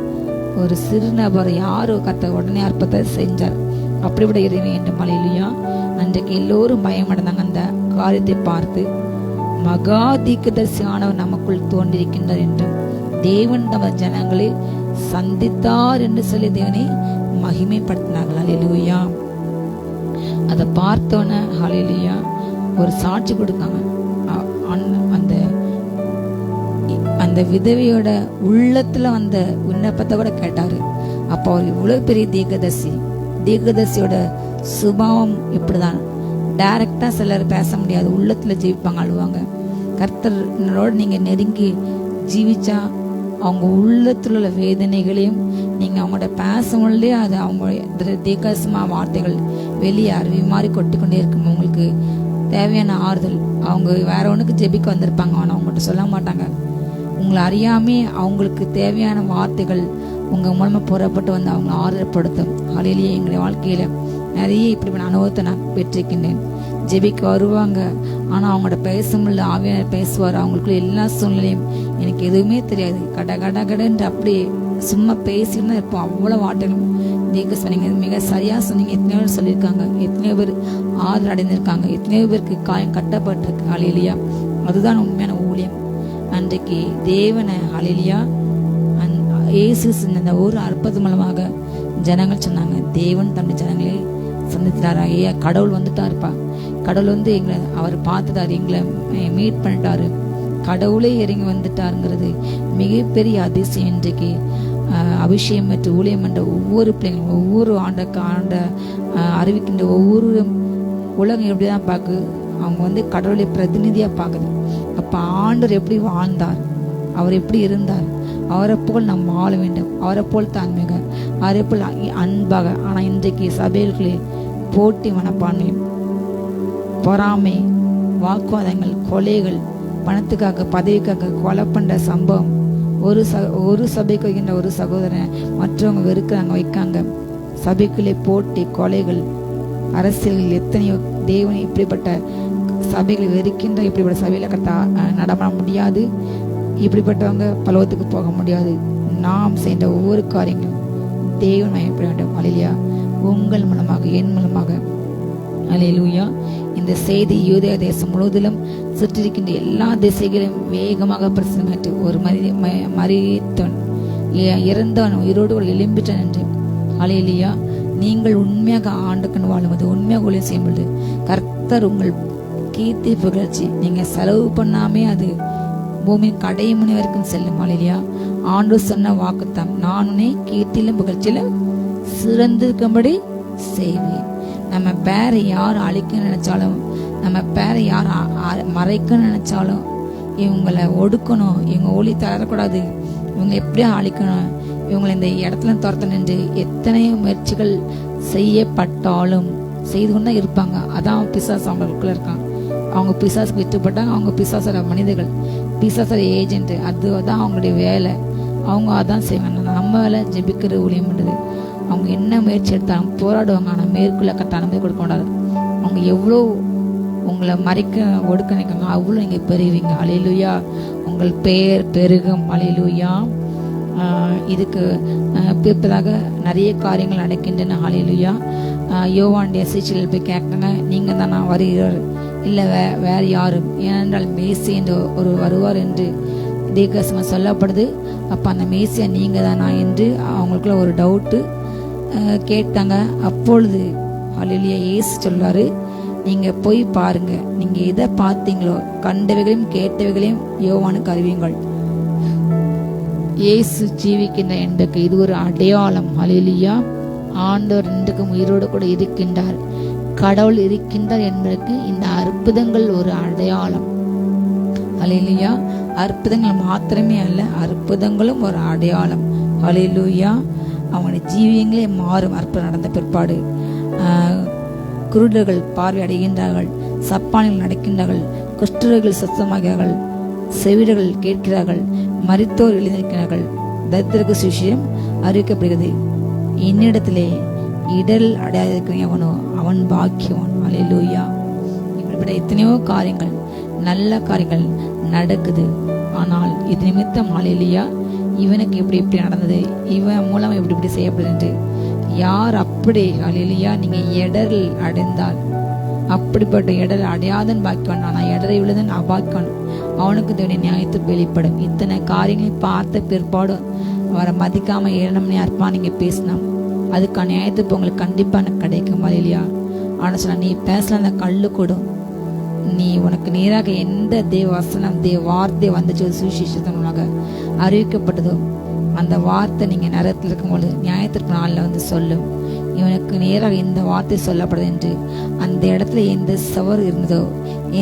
ஒரு சிறு நபர் யாரோ கத்த உடனே அற்புதத்தை செஞ்சார். அப்படிப்பட்ட இறைவன் என்று. ஹல்லேலூயா. அன்றைக்கு எல்லோரும் பயமடைந்தாங்க அந்த காரியத்தை பார்த்து. மகா தீர்க்கதரிசியானவர் நமக்குள் தோன்றியிருக்கின்றார் என்றும் தேவன் தமது ஜனங்களை சந்தித்தார் என்று சொல்லி தேவனை மகிமைப்படுத்தினார்கள். ஹல்லேலூயா. அதை பார்த்தோன்னே ஹல்லேலூயா ஒரு சாட்சி கொடுக்காங்க. அந்த விதவையோட உள்ளத்துல வந்த விண்ணப்பத்தை கூட கேட்டாரு. அப்போ அவர் இவ்வளவு பெரிய தீர்க்கதரிசியோட சுபாவம் இப்படிதான். டைரக்டா சிலர் பேச முடியாது, உள்ளத்துல ஜீவிப்பாங்க, அழுவாங்க. கர்த்தரோட நீங்க நெருங்கி ஜீவிச்சா அவங்க உள்ளத்துல உள்ள வேதனைகளையும் நீங்க அவங்களோட பேசும்போதே அது அவங்க தீர்க்கதரிசனமான வார்த்தைகள் வெளியே அருவி மாதிரி கொட்டிக்கொண்டே இருக்கும். உங்களுக்கு தேவையான ஆறுதல். அவங்க வேற ஒன்றுக்கு ஜெபிக்க வந்திருப்பாங்க, ஆனால் அவங்கள்ட்ட சொல்ல மாட்டாங்க. உங்களை அறியாமே அவங்களுக்கு தேவையான வார்த்தைகள் உங்கள் மூலமாக புறப்பட்டு வந்து அவங்க ஆறுதல்படுத்தும். ஹல்லேலூயா. எங்களுடைய வாழ்க்கையில் நிறைய இப்படிப்பட்ட அனுபவத்தை நான் பெற்றிருக்கின்றேன். ஜெபிக்க வருவாங்க, ஆனால் அவங்களோட பேச முடியல, ஆவியானவர் பேசுவார். அவங்களுக்குள்ள எல்லா சூழ்நிலையும் எனக்கு எதுவுமே தெரியாது, கட கட கடன்று அப்படியே சும்மா பேசிட்டு தான் இருப்போம். அவ்வளோ வார்த்தைகளும் நீங்க சொன்னீங்க, மிக சரியா சொன்னீங்க. எத்தனையோ பேர் சொல்லியிருக்காங்க, எத்தனையோ பேர் ஆறுதல் அடைந்திருக்காங்க, எத்தனையோ பேருக்கு காயம் கட்டப்பட்டிருக்கு. ஹல்லேலூயா. அதுதான் உண்மையான ஊழியம். அன்றைக்கு தேவனை ஹல்லேலூயா இயேசு இந்த ஒரு அற்புதம் மூலமாக ஜனங்கள் சொன்னாங்க, தேவன் தன்னுடைய ஜனங்களே சந்தித்தாரா. கடவுள் வந்துட்டாருப்பா, கடவுள் வந்து எங்களை அவர் பார்த்துட்டாரு, எங்களை மீட் பண்ணிட்டாரு, கடவுளே இறங்கி வந்துட்டாருங்கிறது மிகப்பெரிய அதிசயம். இன்றைக்கு அபிஷேகம் மற்றும் ஊழியம் என்ற ஒவ்வொரு பிள்ளைங்களும் ஒவ்வொரு ஆண்ட அறிவிக்கின்ற ஒவ்வொரு உலகம் எப்படிதான் பார்க்கு, அவங்க வந்து கடவுளை பிரதிநிதியாக பார்க்குது. அப்போ ஆண்டவர் எப்படி வாழ்ந்தார், அவர் எப்படி இருந்தார், அவரை போல் நாம் வாழ வேண்டும், அவரை போல் தான்மையாக, அவரை போல் அன்பாக. ஆனால் இன்றைக்கு சபைகளே போட்டி மனப்பான்மை, பொறாமை, வாக்குவாதங்கள், கொலைகள், பணத்துக்காக பதவிக்காக கொலை பண்ணுற சம்பவம். ஒரு சபைக்கு வைக்கின்ற ஒரு சகோதரன் மற்றவங்க வெறுக்கிறாங்க, வைக்காங்க. சபைக்குள்ளே போட்டி, கொலைகள், அரசியல்கள் எத்தனையோ. தேவனை இப்படிப்பட்ட சபைகளை வெறுக்கின்ற இப்படிப்பட்ட சபையில் நடமாட முடியாது. இப்படிப்பட்டவங்க பலவத்துக்கு போக முடியாது. நாம் செய்த ஒவ்வொரு காரியங்களும் தேவன் மகிமைப்பட வேண்டும். ஹல்லேலூயா. உங்கள் மூலமாக, என் மூலமாக. ஹல்லேலூயா. இந்த செய்தி யூதேய தேசம் முழுவதிலும் சுற்றிருக்கின்ற எல்லா திசைகளையும் வேகமாக பிரசனமாயிற்று. ஒரு மரித்தவன் இறந்தவன் உயிரோடு ஒரு எழும்பிட்டான் என்று. ஹல்லேலூயா. நீங்கள் உண்மையாக ஆண்டுக்கண் வாழும்போது, உண்மையாக ஊழியம் செய்யும்போது கர்த்தர் உங்கள் கீர்த்தி புகழ்ச்சி நீங்க செலவு பண்ணாமே அது பூமியின் கடை முனை வரைக்கும் செல்லும். ஹல்லேலூயா. ஆண்டவர் சொன்ன வாக்குத்தான், நான் உன்னை கீர்த்தியிலும் புகழ்ச்சியிலும் சிறந்திருக்கும்படி செய்வேன். நம்ம பேரை யார் அழிக்க நினைச்சாலும், நம்ம பேரை யார் மறைக்க நினைச்சாலும், இவங்களை ஒடுக்கணும், இவங்க ஒளி தரக்கூடாது, இவங்க எப்படியா அழிக்கணும், இவங்களை இந்த இடத்துல துரத்தணும் என்று எத்தனையோ முயற்சிகள் செய்யப்பட்டாலும் செய்து கொண்டு தான் இருப்பாங்க. அதான் பிசாசு அவங்களுக்குள்ள இருக்காங்க. அவங்க பிசாசுக்கு விட்டுப்பட்டாங்க. அவங்க பிசாசோட மனிதர்கள், பிசாசோட ஏஜென்ட். அதுதான் அவங்களுடைய வேலை. அவங்க அதான் செய்வாங்க. நம்ம வேலை ஜெபிக்கிற ஊழியம் பண்ணுறது. அவங்க என்ன முயற்சி எடுத்தாலும் போராடுவாங்க, ஆனால் மேற்குள்ள கட்ட அனுமதி கொடுக்க கூடாது. அவங்க எவ்வளோ உங்களை மறைக்க ஒடுக்க நினைக்காங்க, அவ்வளோ நீங்கள் பெறுவீங்க. ஹல்லேலூயா. உங்கள் பெயர் பெருகும். ஹல்லேலூயா. இதுக்கு பிற்பதாக நிறைய காரியங்கள் நடக்கின்றன. ஹல்லேலூயா. யோவானுடைய சீச்சர்கள் போய் கேட்காங்க, நீங்கள் தான் நான் வருகிறார், இல்லை வேறு யாரும், ஏனென்றால் மேசி என்று ஒரு வருவார் என்று தீர்க்கதரிசனம் சொல்லப்படுது. அப்போ அந்த மேசியா நீங்கள் தானா என்று அவங்களுக்குள்ள ஒரு டவுட்டு கேட்டாங்க. அப்பொழுது ஹல்லேலூயா இயேசு சொல்றாரு, நீங்கள் போய் பாருங்க, நீங்கள் எதை பார்த்தீங்களோ கண்டவைகளையும் கேட்டவைகளையும் யோவானுக்கு அறிவியுங்கள். இயேசு ஜீவிக்கின்ற என்பதற்கு இது ஒரு அடையாளம். ஹல்லேலூயா. ஆண்டவர் இன்றைக்கும் உயிரோடு கூட இருக்கின்றார், கடவுள் இருக்கின்றார் என்பதற்கு இந்த அற்புதங்கள் ஒரு அடையாளம். ஹல்லேலூயா. அற்புதங்கள் மாத்திரமே அல்ல, அற்புதங்களும் ஒரு அடையாளம். ஹல்லேலூயா. அவங்களுடைய ஜீவியங்களே மாறும் அற்புதம் நடந்த பிற்பாடு. குருடர்கள் பார்வை அடைகின்றார்கள், சப்பானிகள் நடக்கின்றார்கள், குஷ்டர்கள் சுத்தமாகிறார்கள், செவிடர்கள் கேட்கிறார்கள், மரித்தோர் எழுந்திருக்கிறார்கள், தரித்திரருக்கு சுவிசேஷம் அறிவிக்கப்படுகிறது. என்னிடத்திலே இடல் அடையாதிருக்கிறவனோ அவன் பாக்கியவன். ஹல்லேலூயா. இப்படிப்பட்ட எத்தனையோ காரியங்கள், நல்ல காரியங்கள் நடக்குது. ஆனால் இது நிமித்தம் ஹல்லேலூயா இவனுக்கு இப்படி நடந்தது, இவன் மூலம் இப்படி செய்யப்படுது. யார் அப்படி ஹல்லேலூயா நீங்க இடர் அடைந்தால், அப்படிப்பட்ட இடர் அடையாதன் பாக்கியவன், ஆனால் இடரை விழுதன் அபாக்கியவன், அவனுக்கு தேவனுடைய நியாயத்தை வெளிப்படும். இத்தனை காரியங்களை பார்த்த பிற்பாடு அவரை மதிக்காம 7 மணி அற்பா நீங்க பேசினா அதுக்கான நியாயத்துக்கு உங்களுக்கு கண்டிப்பா எனக்கு கிடைக்கும். ஹல்லேலூயா. ஆனா சொன்னா, நீ பேசல அந்த கல்லு கொடும், நீ உனக்கு நேராக எந்த தேவ வசனம் வார்த்தை வந்துச்சு சுவிசேஷத்தினாக அறிவிக்கப்பட்டதோ அந்த வார்த்தை நீங்க நேரத்தில் இருக்கும்போது நியாயத்திற்கு நாளில் வந்து சொல்லும், இவனுக்கு நேராக இந்த வார்த்தை சொல்லப்படுது என்று. அந்த இடத்துல எந்த சவர் இருந்ததோ,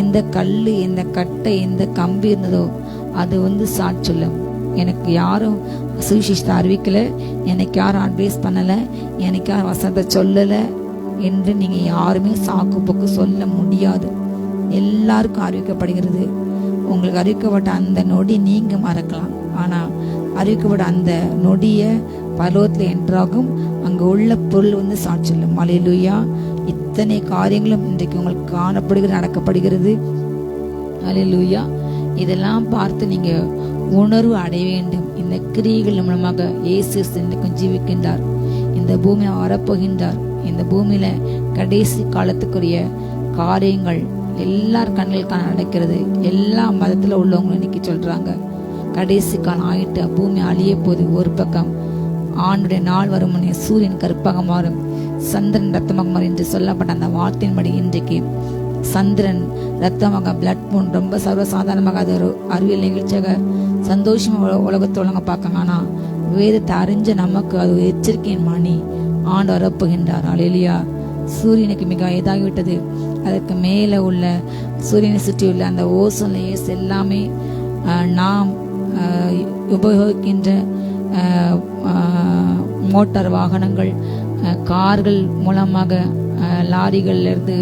எந்த கல்லு, எந்த கட்டை, எந்த கம்பி இருந்ததோ அது வந்து சாட்சி சொல்லும். எனக்கு யாரும் சுவிசேஷத்தை அறிவிக்கல, எனக்கு யாரும் அட்வைஸ் பண்ணல, எனக்கு யாரும் வசனத்தை சொல்லல என்று நீங்க யாருமே சாக்கு போக்கு சொல்ல முடியாது. எல்லாருக்கும் அறிவிக்கப்படுகிறது. உங்களுக்கு அறிவிக்கப்பட்ட அந்த நொடி நீங்க மறக்கலாம், ஆனா அறிவிக்கப்பட்ட அந்த நொடிய பரலோகத்தில் என்றாகும் அங்கு உள்ள பொருள் சாட்சி சொல்லும். அல்லேலூயா. இத்தனை காரியங்களும் இன்றைக்கு உங்களுக்கு காணப்படுகிறது, நடக்கப்படுகிறது. அல்லேலூயா. இதெல்லாம் பார்த்து நீங்க உணர்வு அடைய வேண்டும். இந்த கிரியைகள் மூலமாக இயேசு இன்றைக்கும் ஜீவிக்கின்றார், இந்த பூமியில வரப்போகின்றார். இந்த பூமியில கடைசி காலத்துக்குரிய காரியங்கள் எல்லார் கண்களுக்கான நடக்கிறது. எல்லா மதத்துல உள்ளவங்களும் இன்னைக்கு சொல்றாங்க கடைசி காலம் ஆயிட்டு, பூமி அழிய போது. ஒரு பக்கம் ஆண்டுடைய நாள் வரும் முன்னே சூரியன் கருப்பாக மாறும், சந்திரன் ரத்தமாக மாறும் என்று சொல்லப்பட்ட அந்த வார்த்தையின்படி இன்றைக்கு சந்திரன் ரத்தமாக பிளட் மூன் ரொம்ப சர்வசாதாரணமாக அது ஒரு அறிவியல் நிகழ்ச்சியாக சந்தோஷமா உலகத்தை ஒழுங்க பார்க்காங்க. ஆனா வேதத்தை அறிஞ்ச நமக்கு அது எச்சரிக்கையின் மணி. ஆண்டு வரப்புகின்றார். அல்லேலூயா. சூரியனுக்கு மிக இதாகிவிட்டது. அதற்கு மேலே உள்ள சூரியனை சுற்றி உள்ள அந்த ஓசோன் லேயர்ஸ் எல்லாமே நாம் உபயோகிக்கின்ற மோட்டார் வாகனங்கள், கார்கள் மூலமாக, லாரிகள்ல இருந்து,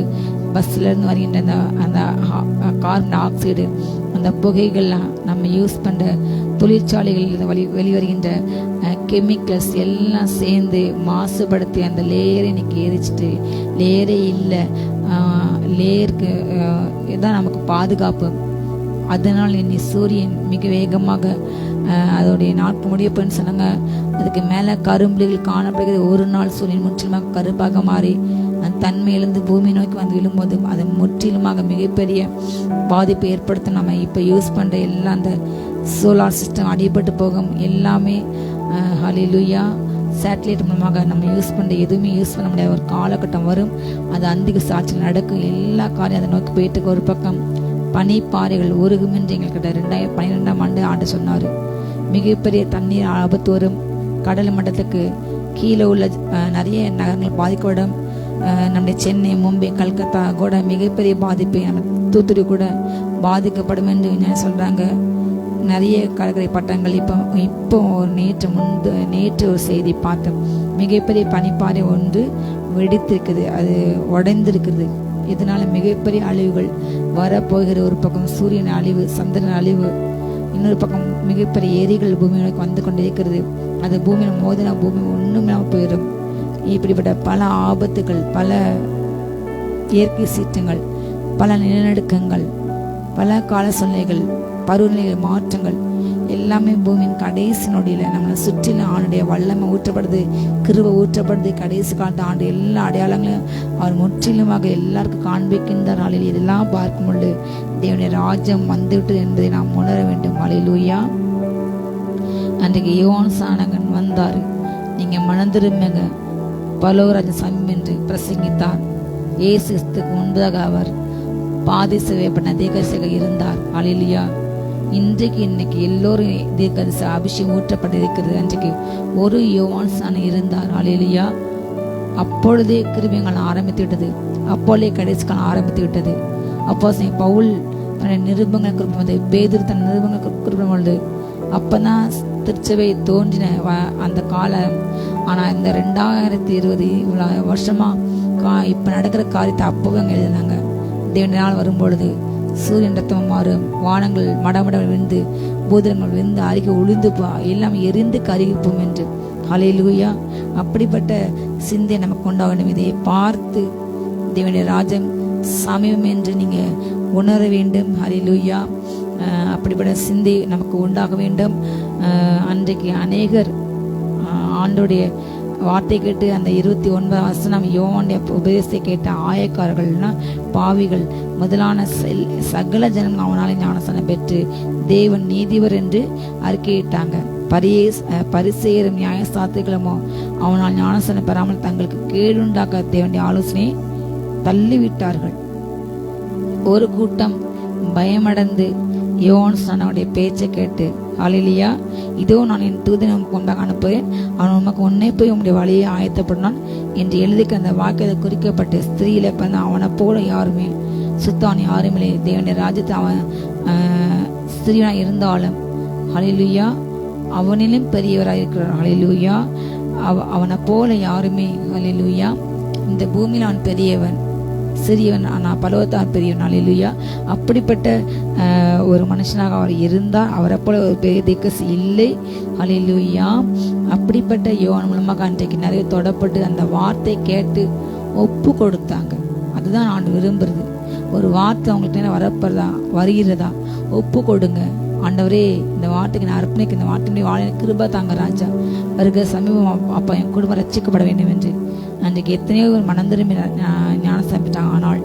பஸ்ல இருந்து வருகின்ற அந்த கார்பன் ஆக்சைடு, அந்த புகைகள்லாம் நம்ம யூஸ் பண்ற தொழிற்சாலைகளில் வெளிவருகின்ற கெமிக்கல்ஸ் எல்லாம் சேர்ந்து மாசுபடுத்தி அந்த லேயரை இன்னைக்கு எரிச்சிட்டு, லேயரே இல்லை, லேயருக்கு இதுதான் நமக்கு பாதுகாப்பு. அதனால் இன்னி சூரியன் மிக வேகமாக அதோடைய நாட்கள் முடியப்பன்னு சொன்னாங்க. அதுக்கு மேலே கரும்புலிகள் காணப்படுகிறது. ஒரு நாள் சூரியன் முற்றிலுமாக கருப்பாக மாறி அந்த தன்மையிலிருந்து பூமி நோக்கி வந்து விழும்போது அது முற்றிலுமாக மிகப்பெரிய பாதிப்பை ஏற்படுத்தும். நம்ம இப்போ யூஸ் பண்ணுற எல்லாம் அந்த சோலார் சிஸ்டம் அடிபட்டு போகும் எல்லாமே. ஹல்லேலூயா. சேட்டலைட் மூலமாக நம்ம யூஸ் பண்ணுற எதுவுமே யூஸ் பண்ண முடியாத ஒரு காலகட்டம் வரும். அது அந்திக சாட்சியில் நடக்கும். எல்லா காரியம் அதை நோக்கி போயிட்டு ஒரு பக்கம் பனிப்பாறைகள் உருகும் என்று எங்கள்கிட்ட 2012 ஆண்டு சொன்னார். மிகப்பெரிய தண்ணீர் ஆபத்து வரும். கடல் மட்டத்துக்கு கீழே உள்ள நிறைய நகரங்கள் பாதிக்கப்படும். நம்முடைய சென்னை, மும்பை, கல்கத்தா கூட மிகப்பெரிய பாதிப்பு, நம்ம தூத்துக்குடி கூட பாதிக்கப்படும் என்று சொல்றாங்க. நிறைய கடற்கரை பட்டங்கள் இப்போ நேற்று ஒரு செய்தி பார்த்தோம். மிகப்பெரிய பனிப்பாறை ஒன்று வெடித்திருக்குது, அது உடைந்திருக்குது. இதனால மிகப்பெரிய அழிவுகள் வரப்போகிற. ஒரு பக்கம் சூரியன் அழிவு, சந்திரன் அழிவு, இன்னொரு பக்கம் மிகப்பெரிய ஏரிகள் பூமிக்கு வந்து கொண்டு இருக்கிறது. அது பூமியில மோதினா பூமி ஒண்ணுமே போயிடும். இப்படிப்பட்ட பல ஆபத்துகள், பல இயற்கை சீற்றங்கள், பல நிலநடுக்கங்கள், பல கால சூழ்நிலைகள், பருவநிலை மாற்றங்கள் எல்லாமே பூமியின் கடைசி நொடியில நம்மளை சுற்றிலும் ஆண்டுடைய வல்லமை ஊற்றப்படுது, கிருபை ஊற்றப்படுது. கடைசி காலத்து ஆண்டு எல்லா அடையாளங்களையும் அவர் முற்றிலுமாக எல்லாருக்கும் காண்பிக்கின்றார். நாளில் இதெல்லாம் பார்க்கும்பொழுது தேவனுடைய ராஜ்யம் வந்துவிட்டது என்பதை நாம் உணர வேண்டும். அல்லேலூயா. அன்றைக்கு யோவான் ஸ்நானகன் வந்தார். நீங்க மனந்திரும்புங்க, பரலோகராஜ்யம் சமீபம் என்று பிரசங்கித்தார். இயேசுக்கு முன்பதாக அவர் பாதி செய்யப்பட்ட தீர்க்கதரிசியாக இருந்தார். அல்லேலூயா. இன்னைக்கு எல்லோரும் தீர்க்கதரிசி அபிஷேகம் ஊற்றப்பட்டிருக்கிறது. அன்றைக்கு ஒரு யோவான் ஸ்நானன் இருந்தார். அல்லேலூயா. அப்பொழுதே கிருபைகள் ஆரம்பித்து விட்டது. அப்பொழுதே கடைசி காலம் ஆரம்பித்து விட்டது. அப்போ பவுல் தன்னுடைய நிருபங்கள் குறிப்பிடுவது, பேதுரு தன் நிருபங்கள் குறிப்பிடும்பொழுது அப்பதான் திருச்சபை தோன்றின அந்த காலம். ஆனா இந்த 2020 வருஷமா இப்ப நடக்கிற காரியத்தை அப்பவே எழுதினாங்க. தேவனுடைய நாள் வரும்பொழுது சூரியன் ரத்தம் மாறும், வானங்கள் மடமட விழுந்து, பூதங்கள் விழுந்து, அருகே உளுந்து எல்லாமே எரிந்து கருகிப்போம் என்று. ஹல்லேலூயா. அப்படிப்பட்ட சிந்தை நமக்கு உண்டாக வேண்டும். இதை பார்த்து தேவனுடைய ராஜ்யம் சமீபம் என்று நீங்க உணர வேண்டும். ஹல்லேலூயா. அப்படிப்பட்ட சிந்தை நமக்கு உண்டாக வேண்டும். அன்றைக்கு அநேகர் ஆண்டோடைய வார்த்தை கேட்டு அந்த 29 வசனம் யோவானுடைய உபதேசத்தை கேட்ட ஆயக்காரர்கள்னா பாவிகள் முதலான சகல ஜனம் அவனாலே ஞானஸ்நானம் பெற்று தேவன் நீதிவர் என்று அறிக்கையிட்டாங்க. பரிசேயரும் நியாயசாஸ்திரிகளுமோ அவனால் ஞானஸ்நானம் பெறாமல் தங்களுக்கு கேடுண்டாக்க தேவனுடைய ஆலோசனையை தள்ளிவிட்டார்கள். ஒரு கூட்டம் பயமடைந்து யோவான் ஸ்நானனுடைய பேச்சை கேட்டு, அல்லேலூயா, இதோ நான் என் தூதனை கொண்டாக அனுப்புவேன், அவன் உமக்கு உன்னை போய் உங்களுடைய வழியை ஆயத்தப்படினான் என்று எழுதிக்க அந்த வாக்கியத்தை குறிக்கப்பட்டு ஸ்திரீயில பிறந்த அவனை போல யாருமே சுத்தவன் யாருமே தேவனுடைய ராஜ்யத்தை அவன் ஸ்திரீனா இருந்தாலும் அல்லேலூயா அவனிலும் பெரியவராக இருக்கிறார். அல்லேலூயா. அவனை போல யாருமே. அல்லேலூயா. இந்த பூமியில் அவன் பெரியவன். சிறியவன் ஆனால் பலவத்தான் பெரியவன். அல்லேலூயா. அப்படிப்பட்ட ஒரு மனுஷனாக அவர் இருந்தார். அவரை போல ஒரு பெரிய திக்கஸ் இல்லை. அல்லேலூயா. அப்படிப்பட்ட யோவான் மூலமாக அன்றைக்கு நிறைய தொடப்பட்டு அந்த வார்த்தை கேட்டு ஒப்பு கொடுத்தாங்க. அதுதான் நான் விரும்புறது. ஒரு வார்த்தை அவங்கள்ட்ட வரப்படுறதா வருகிறதா ஒப்பு கொடுங்க. ஆண்டவரே, இந்த வார்த்தைக்கு நான் அர்ப்பணிக்க, இந்த வார்த்தையுடைய வாழ கிருபா தாங்க ராஜா. வருக சமீபம் அப்பா என் குடும்பம் ரட்சிக்கப்பட வேண்டும் என்று அன்றைக்கு எத்தனையோ ஒரு மனம் திரும்பி ஞானம் சமைத்தாங்க. ஆனால்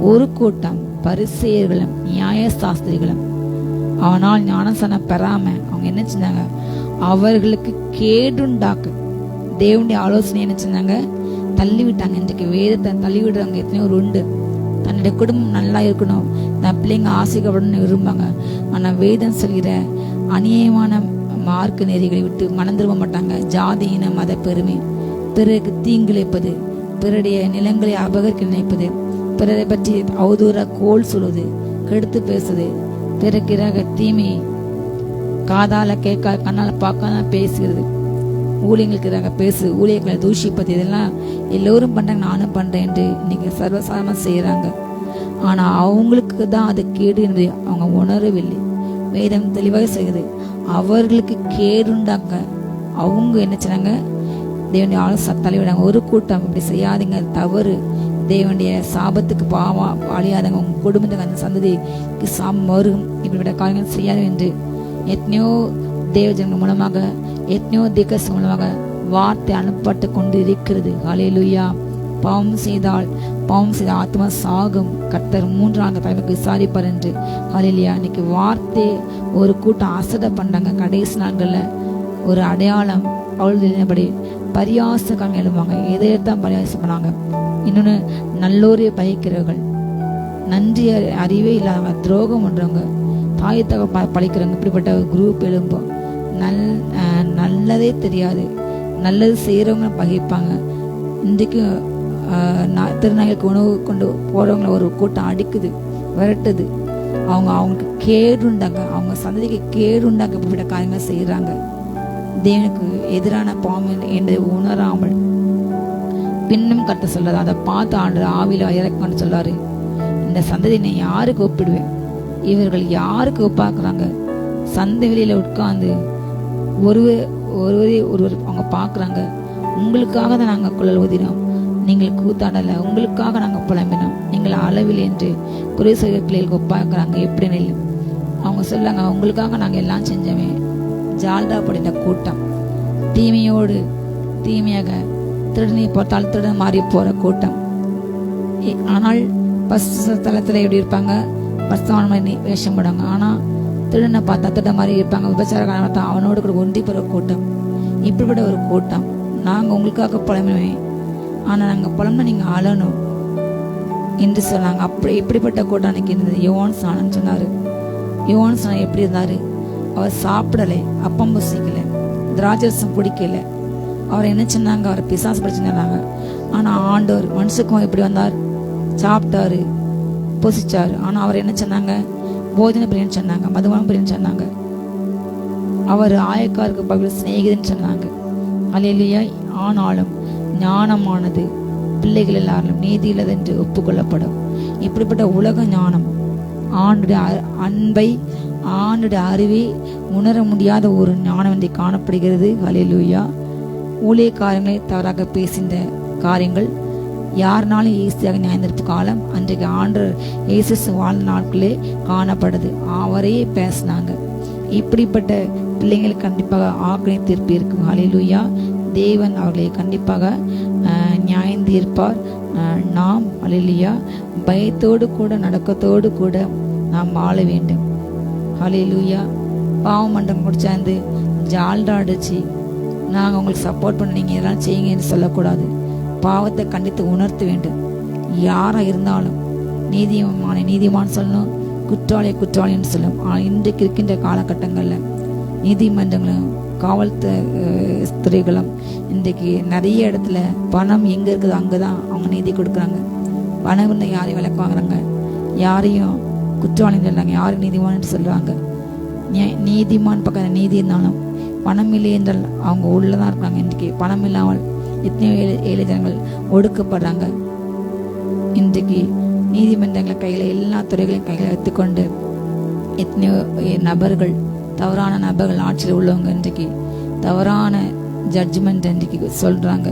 ஒரு கூட்டம் பரிசேயர்களும் நியாய சாஸ்திரிகளும் ஆனால் ஞானசனம் பெறாம அவங்க என்ன செஞ்சாங்க? அவர்களுக்கு கேடுண்டாக்க தேவனுடைய ஆலோசனை என்ன செஞ்சாங்க? தள்ளி விட்டாங்க. இன்றைக்கு வேதத்தை தள்ளி விடுறவங்க எத்தனையோ ஒரு உண்டு. தன்னுடைய குடும்பம் நல்லா இருக்கணும், தன் பிள்ளைங்க ஆசைக்கப்படணும்னு விரும்பாங்க. ஆனால் வேதம் சொல்கிற அநியாயமான மார்க்க நெறிகளை விட்டு மனம் திரும்ப மாட்டாங்க. ஜாதி இன மத பெருமை, பிறருக்கு தீங்கிழைப்பது, பிறருடைய நிலங்களை அபகரிக்க நினைப்பது, பிறரை பற்றி அவதூற கோல் சொல்வது, கெடுத்து பேசுவது, பிறக்கிறாக தீமை காதால கேட்க கண்ணால பார்க்காம பேசுகிறது, ஊழியர்களுக்கு பேசு, ஊழியர்களை தூஷிப்பது, இதெல்லாம் எல்லோரும் பண்றாங்க, நானும் பண்றேன் என்று இன்னைக்கு சர்வசாதாரணமா செய்யறாங்க. ஆனா அவங்களுக்கு தான் அது கேடு என்று அவங்க உணரவில்லை. வேதம் தெளிவாக செய்யுது, அவர்களுக்கு கேடுண்டாங்க. அவங்க என்ன செய்றாங்க? தேவனுடைய ஆலோசனை தலைவிடாங்க. ஒரு கூட்டம் இப்படி செய்யாதீங்க, தவறு, தேவனுடைய சாபத்துக்கு பாவா அழியாதவங்க, உங்க குடும்பத்துக்கு அந்த சந்ததிக்கு சாபம் வரும், இப்படிப்பட்ட காரியங்கள் செய்யாது என்று எத்தனையோ தேவஜனங்கள் மூலமாக எத்தனையோ திக்கஸ் மூலமாக வார்த்தை அனுப்பப்பட்டு கொண்டு இருக்கிறது. ஹல்லேலூயா. பாவம் செய்தால் ஆத்மா சாகும், கர்த்தர் 3ஆம் தலைமைக்கு விசாரிப்பார் என்று. ஹல்லேலூயா. இன்னைக்கு வார்த்தை ஒரு கூட்டம் அசட பண்றாங்க. கடைசி நாட்கள்ல ஒரு அடையாளம் அவளுபடி பரியாசக்காரங்க எழுவாங்க. எதையத்தான் பரியாசம் பண்ணாங்க. இன்னொன்னு நல்லோரே பகைக்கிறவர்கள், நன்றி அறிவே இல்லாதவங்க, துரோகம் பண்றவங்க, தாயத்தக பழிக்கிறவங்க, இப்படிப்பட்ட ஒரு குரூப் எழும்போம். நல்லதே தெரியாது, நல்லது செய்யறவங்க பகைப்பாங்க. இன்றைக்கு திருநாய்களுக்கு உணவு கொண்டு போறவங்கள ஒரு கூட்டம் அடிக்குது, விரட்டுது. அவங்களுக்கு கேடுண்டாங்க, அவங்க சந்ததிக்கு கேடுண்டாங்க, இப்படிப்பட்ட காரியங்கள் செய்யறாங்க. தேவனுக்கு எதிரான பாவம் என்று உணராமல் பின்னும் கட்ட சொல்லாது. அதை பார்த்து ஆண்டு ஆவில இறக்கணும்னு சொல்லாரு. இந்த சந்ததி நான் யாருக்கு ஒப்பிடுவேன்? இவர்கள் யாருக்கு ஒப்பாக்குறாங்க? சந்தை வெளியில உட்கார்ந்து ஒருவரே அவங்க பாக்குறாங்க. உங்களுக்காக தான் நாங்க குழல் ஊதினோம், நீங்கள் கூத்தாடல, உங்களுக்காக நாங்க புலம்பினோம், நீங்கள் அளவில் என்று குறை செய்கிற பிள்ளைகளுக்கு ஒப்பாக்குறாங்க. எப்படி நெல்லும் அவங்க சொல்லாங்க, உங்களுக்காக நாங்க எல்லாம் செஞ்சோமே. ஜால்டா படித்த கூட்டம், தீமையோடு தீமையாக திருடனை பார்த்தால் திருடன் மாறி போற கூட்டம். ஆனால் தளத்துல எப்படி இருப்பாங்க? பஸ்தான வேஷம் போடுவாங்க. ஆனா திருடனை பார்த்தா திருட மாதிரி இருப்பாங்க. விபச்சாரக்காரன் பார்த்தா அவனோடு கூட ஒன்றி போற கூட்டம். இப்படிப்பட்ட ஒரு கூட்டம். நாங்க உங்களுக்காக புலம்புவேன், ஆனா நாங்க புலம்புனா நீங்க அழணும் என்று சொன்னாங்க. அப்படி இப்படிப்பட்ட கூட்டம் அன்னைக்கு இருந்தது. யோவான் ஸ்நானன் சொன்னாரு. யோவான் ஸ்நானன் எப்படி இருந்தாரு? அவர் சாப்பிடலை, அப்பம் புசிக்கல, திராட்சரசம் குடிக்கல. அவர் என்ன சொன்னாங்க? அவர் பிசாசு படிச்சுனாங்க. ஆனா ஆண்டவர் மனுஷக்கும் எப்படி வந்தார்? சாப்பிட்டாரு, புசிச்சாரு. ஆனா அவர் என்ன சொன்னாங்க? போஜன பிரியன்னு சொன்னாங்க, மதுபான பிரியன்னு சொன்னாங்க. அவர் ஆயக்காருக்கு பகில் சிநேகிதன்னு சொன்னாங்க. அல்லேலூயா. ஆனாலும் ஞானமானது பிள்ளைகள் எல்லாரும் நீதியில்லது என்று ஒப்புக்கொள்ளப்படும். இப்படிப்பட்ட உலக ஞானம், ஆண்டுடைய அன்பை, ஆண்டுடைய அறிவை உணர முடியாத ஒரு ஞானம் என்று காணப்படுகிறது. அல்லேலூயா. ஊழியக்காரங்களை தவறாக பேசின்ற காரியங்கள் யாருனாலும் ஈஸியாக நியாயந்திருப்பு காலம் அன்றைக்கு ஆண்டவர் இயேசு வாழ்ந்த நாட்களே காணப்படுது. அவரையே பேசினாங்க. இப்படிப்பட்ட பிள்ளைங்களுக்கு கண்டிப்பாக ஆக்கினை தீர்ப்பு இருக்கும். ஹல்லேலூயா. தேவன் அவர்களை கண்டிப்பாக நியாயம் தீர்ப்பார். நாம் ஹல்லேலூயா பயத்தோடு கூட நடக்கத்தோடு கூட நாம் வாழ வேண்டும். ஹல்லேலூயா. பாவம் மண்டம் முடிச்சாந்து ஜால்டா அடிச்சு நாங்கள் உங்களுக்கு சப்போர்ட் பண்ண நீங்கள் இதெல்லாம் செய்யுங்கன்னு சொல்லக்கூடாது. பாவத்தை கண்டித்து உணர்த்த வேண்டும். யாரா இருந்தாலும் நீதிமான் சொல்லணும், குற்றவாளின்னு சொல்லணும். ஆனால் இன்றைக்கு இருக்கின்ற காலகட்டங்களில் நீதிமன்றங்களும் காவல்துறைகளும் இன்றைக்கு நிறைய இடத்துல பணம் எங்க இருக்குது அங்கதான் அவங்க நீதி கொடுக்குறாங்க. பணம் இருந்த யாரையும் விளக்கு வாங்குறாங்க, யாரையும் குற்றவாளின்னு சொல்றாங்க, யாரும் நீதிமான்னு சொல்றாங்க. நீதிமான் பக்கம் நீதி இருந்தாலும் பணம் இல்லை என்றால் அவங்க உள்ளதான் இருக்காங்க. இன்றைக்கு பணம் இல்லாமல் எத்தனையோ ஏழை ஜனங்கள் ஒடுக்கப்படுறாங்க. இன்றைக்கு நீதிமன்றங்களை கையில் எல்லா துறைகளையும் கையில் எடுத்துக்கொண்டு எத்தனையோ நபர்கள், தவறான நபர்கள் ஆட்சியில் உள்ளவங்க இன்றைக்கு தவறான ஜட்ஜ்மெண்ட் இன்றைக்கு சொல்றாங்க.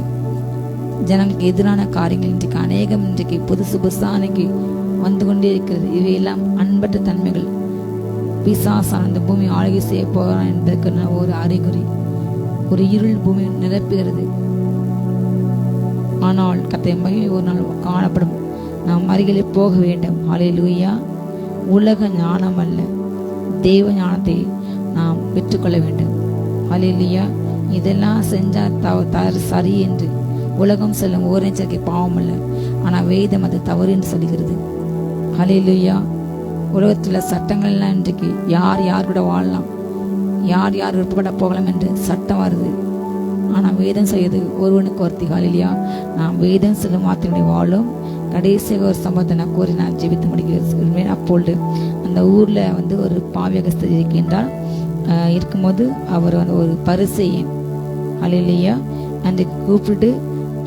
ஜனங்களுக்கு எதிரான காரியங்கள் இன்றைக்கு அநேகம் இன்றைக்கு புதுசாக இன்னைக்கு வந்து கொண்டே இருக்கிறது. இவையெல்லாம் அன்பற்ற தன்மைகள். பிசாசான இந்த பூமி ஆளுகை செய்ய போகிறான் என்பதற்கு ஒரு அறிகுறி. ஒரு இருள் பூமி நிரப்புகிறது. ஆனால் கர்த்தருடைய மகிமை ஒரு நாள் காணப்படும். நாம் அருகிலே போக வேண்டும். ஹல்லேலூயா. உலக ஞானம் அல்ல, தெய்வ ஞானத்தை நாம் பெற்றுக்கொள்ள வேண்டும். ஹல்லேலூயா. இதெல்லாம் செஞ்சா சரி என்று உலகம் சொல்லும் ஓர் எச்சரிக்கை பாவம் அல்ல, ஆனால் வேதம் அது தவறு என்று சொல்கிறது. ஹல்லேலூயா. உலகத்தில் சட்டங்கள் எல்லாம் இன்றைக்கு யார் கூட வாழலாம், யார் விருப்பப்பட போகலாம் என்று சட்டம் வருது. ஆனால் வேதம் செய்வது ஒருவனுக்கு ஒருத்தி. ஹல்லேலூயா. நாம் வேதம் சொல்லும் மாத்திரமே வாழும். கடைசியாக ஒரு சம்பவத்தை நான் கூறி நான் ஜெபித்து முடிக்கிறேன். அப்பொழுது அந்த ஊரில் ஒரு பாவியகஸ்தர் இருக்கின்றார். இருக்கும்போது அவர் ஒரு பரிசேயன். ஹல்லேலூயா. அன்றைக்கு கூப்பிட்டு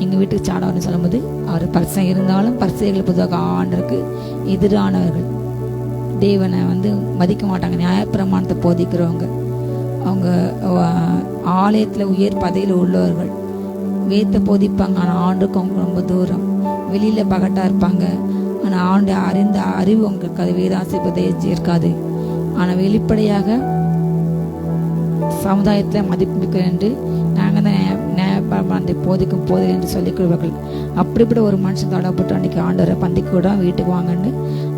எங்கள் வீட்டுக்கு சாடவர்னு சொல்லும்போது அவர் பரிசேயன் இருந்தாலும் பரிசேயர்கள் பொதுவாக ஆண்டருக்கு எதிரானவர்கள். தேவனை மதிக்க மாட்டாங்க. நியாயப்பிரமாணத்தை போதிக்கிறவங்க. அவங்க ஆலயத்தில் உயர் பதவியில் உள்ளவர்கள். வேதத்தை போதிப்பாங்க, ஆனால் ஆண்டுக்கு அவங்க ரொம்ப தூரம். வெளியில் பகட்டாக இருப்பாங்க, ஆனால் ஆண்டு அறிந்த அறிவு அவங்களுக்கு அது வேதாசிப்பதை இருக்காது. ஆனால் வெளிப்படையாக சமுதாயத்தில் மதிப்பிக்க என்று நாங்கள் தான் நியாயப்பிரமாணத்தை போதிக்கும் போதில் என்று சொல்லிக் கொள்வார்கள். அப்படிப்பட்ட ஒரு மனுஷன் தடப்பட்டு அன்றைக்கி ஆண்டவரை பந்திக்கு கூட வீட்டுக்கு வாங்கன்னு.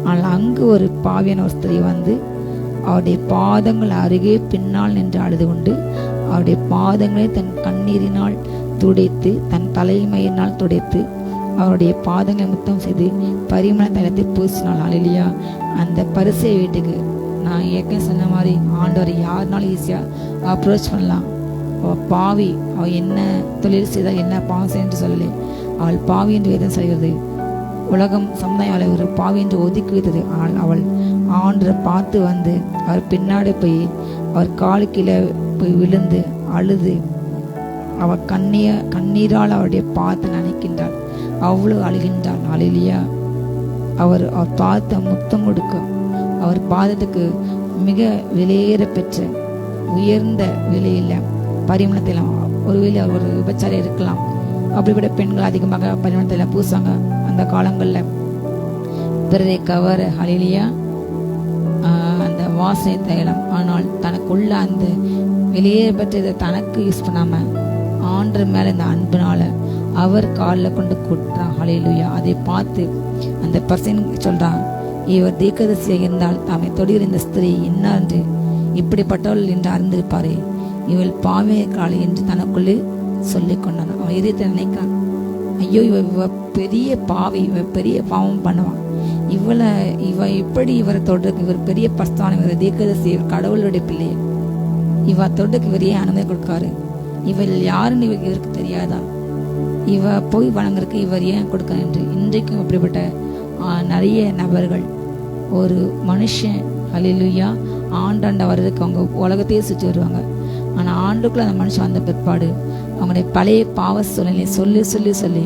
ஆனால் அங்கு ஒரு பாவியான ஒரு ஸ்திரீ அவருடைய பாதங்கள் அருகே பின்னால் நின்று அழுது கொண்டு அவருடைய பாதங்களை தன் கண்ணீரினால் துடைத்து தன் தலைமையினால் துடைத்து அவருடைய பாதங்களை முத்தம் செய்து பரிமள தைலத்தை பூசினாள். ஹல்லேலூயா. அந்த பரிசேய வீட்டுக்கு நான் ஏற்கனவே சொன்ன மாதிரி ஆண்டவரை யாருனாலும் ஈஸியாக அப்ரோச் பண்ணலாம். அவள் பாவி, அவள் என்ன தொழில் செய்தால் என்ன பாவம் செய்ய சொல்லலை. அவள் பாவி என்று வேதம் சொல்கிறது. உலகம் சமுதாயம் அவளை ஒரு பாவி என்று ஒதுக்கி வைத்தது. ஆனால் அவள் ஆண்டரை பார்த்து அவர் பின்னாடி போய் அவர் காலுக்கீழே போய் விழுந்து அழுது அவள் கண்ணீரால் அவருடைய பாதத்தை நினைக்கின்றாள். அவ்வளவு அழுகின்றாள். ஹல்லேலூயா. அவர் பார்த்த முத்தம் கொடுக்க அவர் பாதத்துக்கு மிக விலையேற பெற்ற உயர்ந்த விலையில் பரிமளத்தில், ஒருவேளை அவர் ஒரு விபச்சாரம் இருக்கலாம். அப்படிப்பட்ட பெண்கள் அதிகமாக பரிமளத்தில் பூசாங்க அந்த காலங்களில். பிறரை கவர. ஹல்லேலூயா. அந்த வாசனை தைலம். ஆனால் தனக்குள்ள அந்த வெளியே பெற்றதை தனக்கு யூஸ் பண்ணாம ஆண்டர் மேல இந்த அன்புனால அவர் காலில் கொண்டு கொட்டுறான். ஹல்லேலூயா. அதை பார்த்து அந்த பர்சன் சொல்றான், இவர் தீர்க்கதரிசியாக இருந்தால் தாமை தொடுகிற இந்த ஸ்திரீ என்ன என்று இப்படிப்பட்டவள் என்று அறிந்திருப்பாரே, இவள் பாவியக்காளி என்று தனக்குள்ளே சொல்லிக் கொண்டான். அவன் இதயத்தை நினைக்கிறான், ஐயோ இவ பெரிய பாவி, இவ பெரிய பாவம் பண்ணுவான், இவ எப்படி இவரை தொடுறதுக்கு, இவர் பெரிய பஸ்தானம், இவர் தீர்க்கதரிசி, கடவுளுடைய பிள்ளைய, இவ தொடுக்கு இவர் ஏன் அனுமதி கொடுக்காரு, இவள் யாருன்னு இவருக்கு தெரியாதா, இவ போய் வழங்குறதுக்கு இவர் ஏன் கொடுக்க என்று. இன்றைக்கும் அப்படிப்பட்ட நிறைய நபர்கள் ஒரு மனுஷன் ஹல்லேலூயா ஆண்டாண்ட வர்றதுக்கு அவங்க உலகத்தையே சுற்றி வருவாங்க. ஆனால் ஆண்டுக்குள்ள அந்த மனுஷன் வந்த பிற்பாடு அவங்களுடைய பழைய பாவ சூழ்நிலையை சொல்லி சொல்லி சொல்லி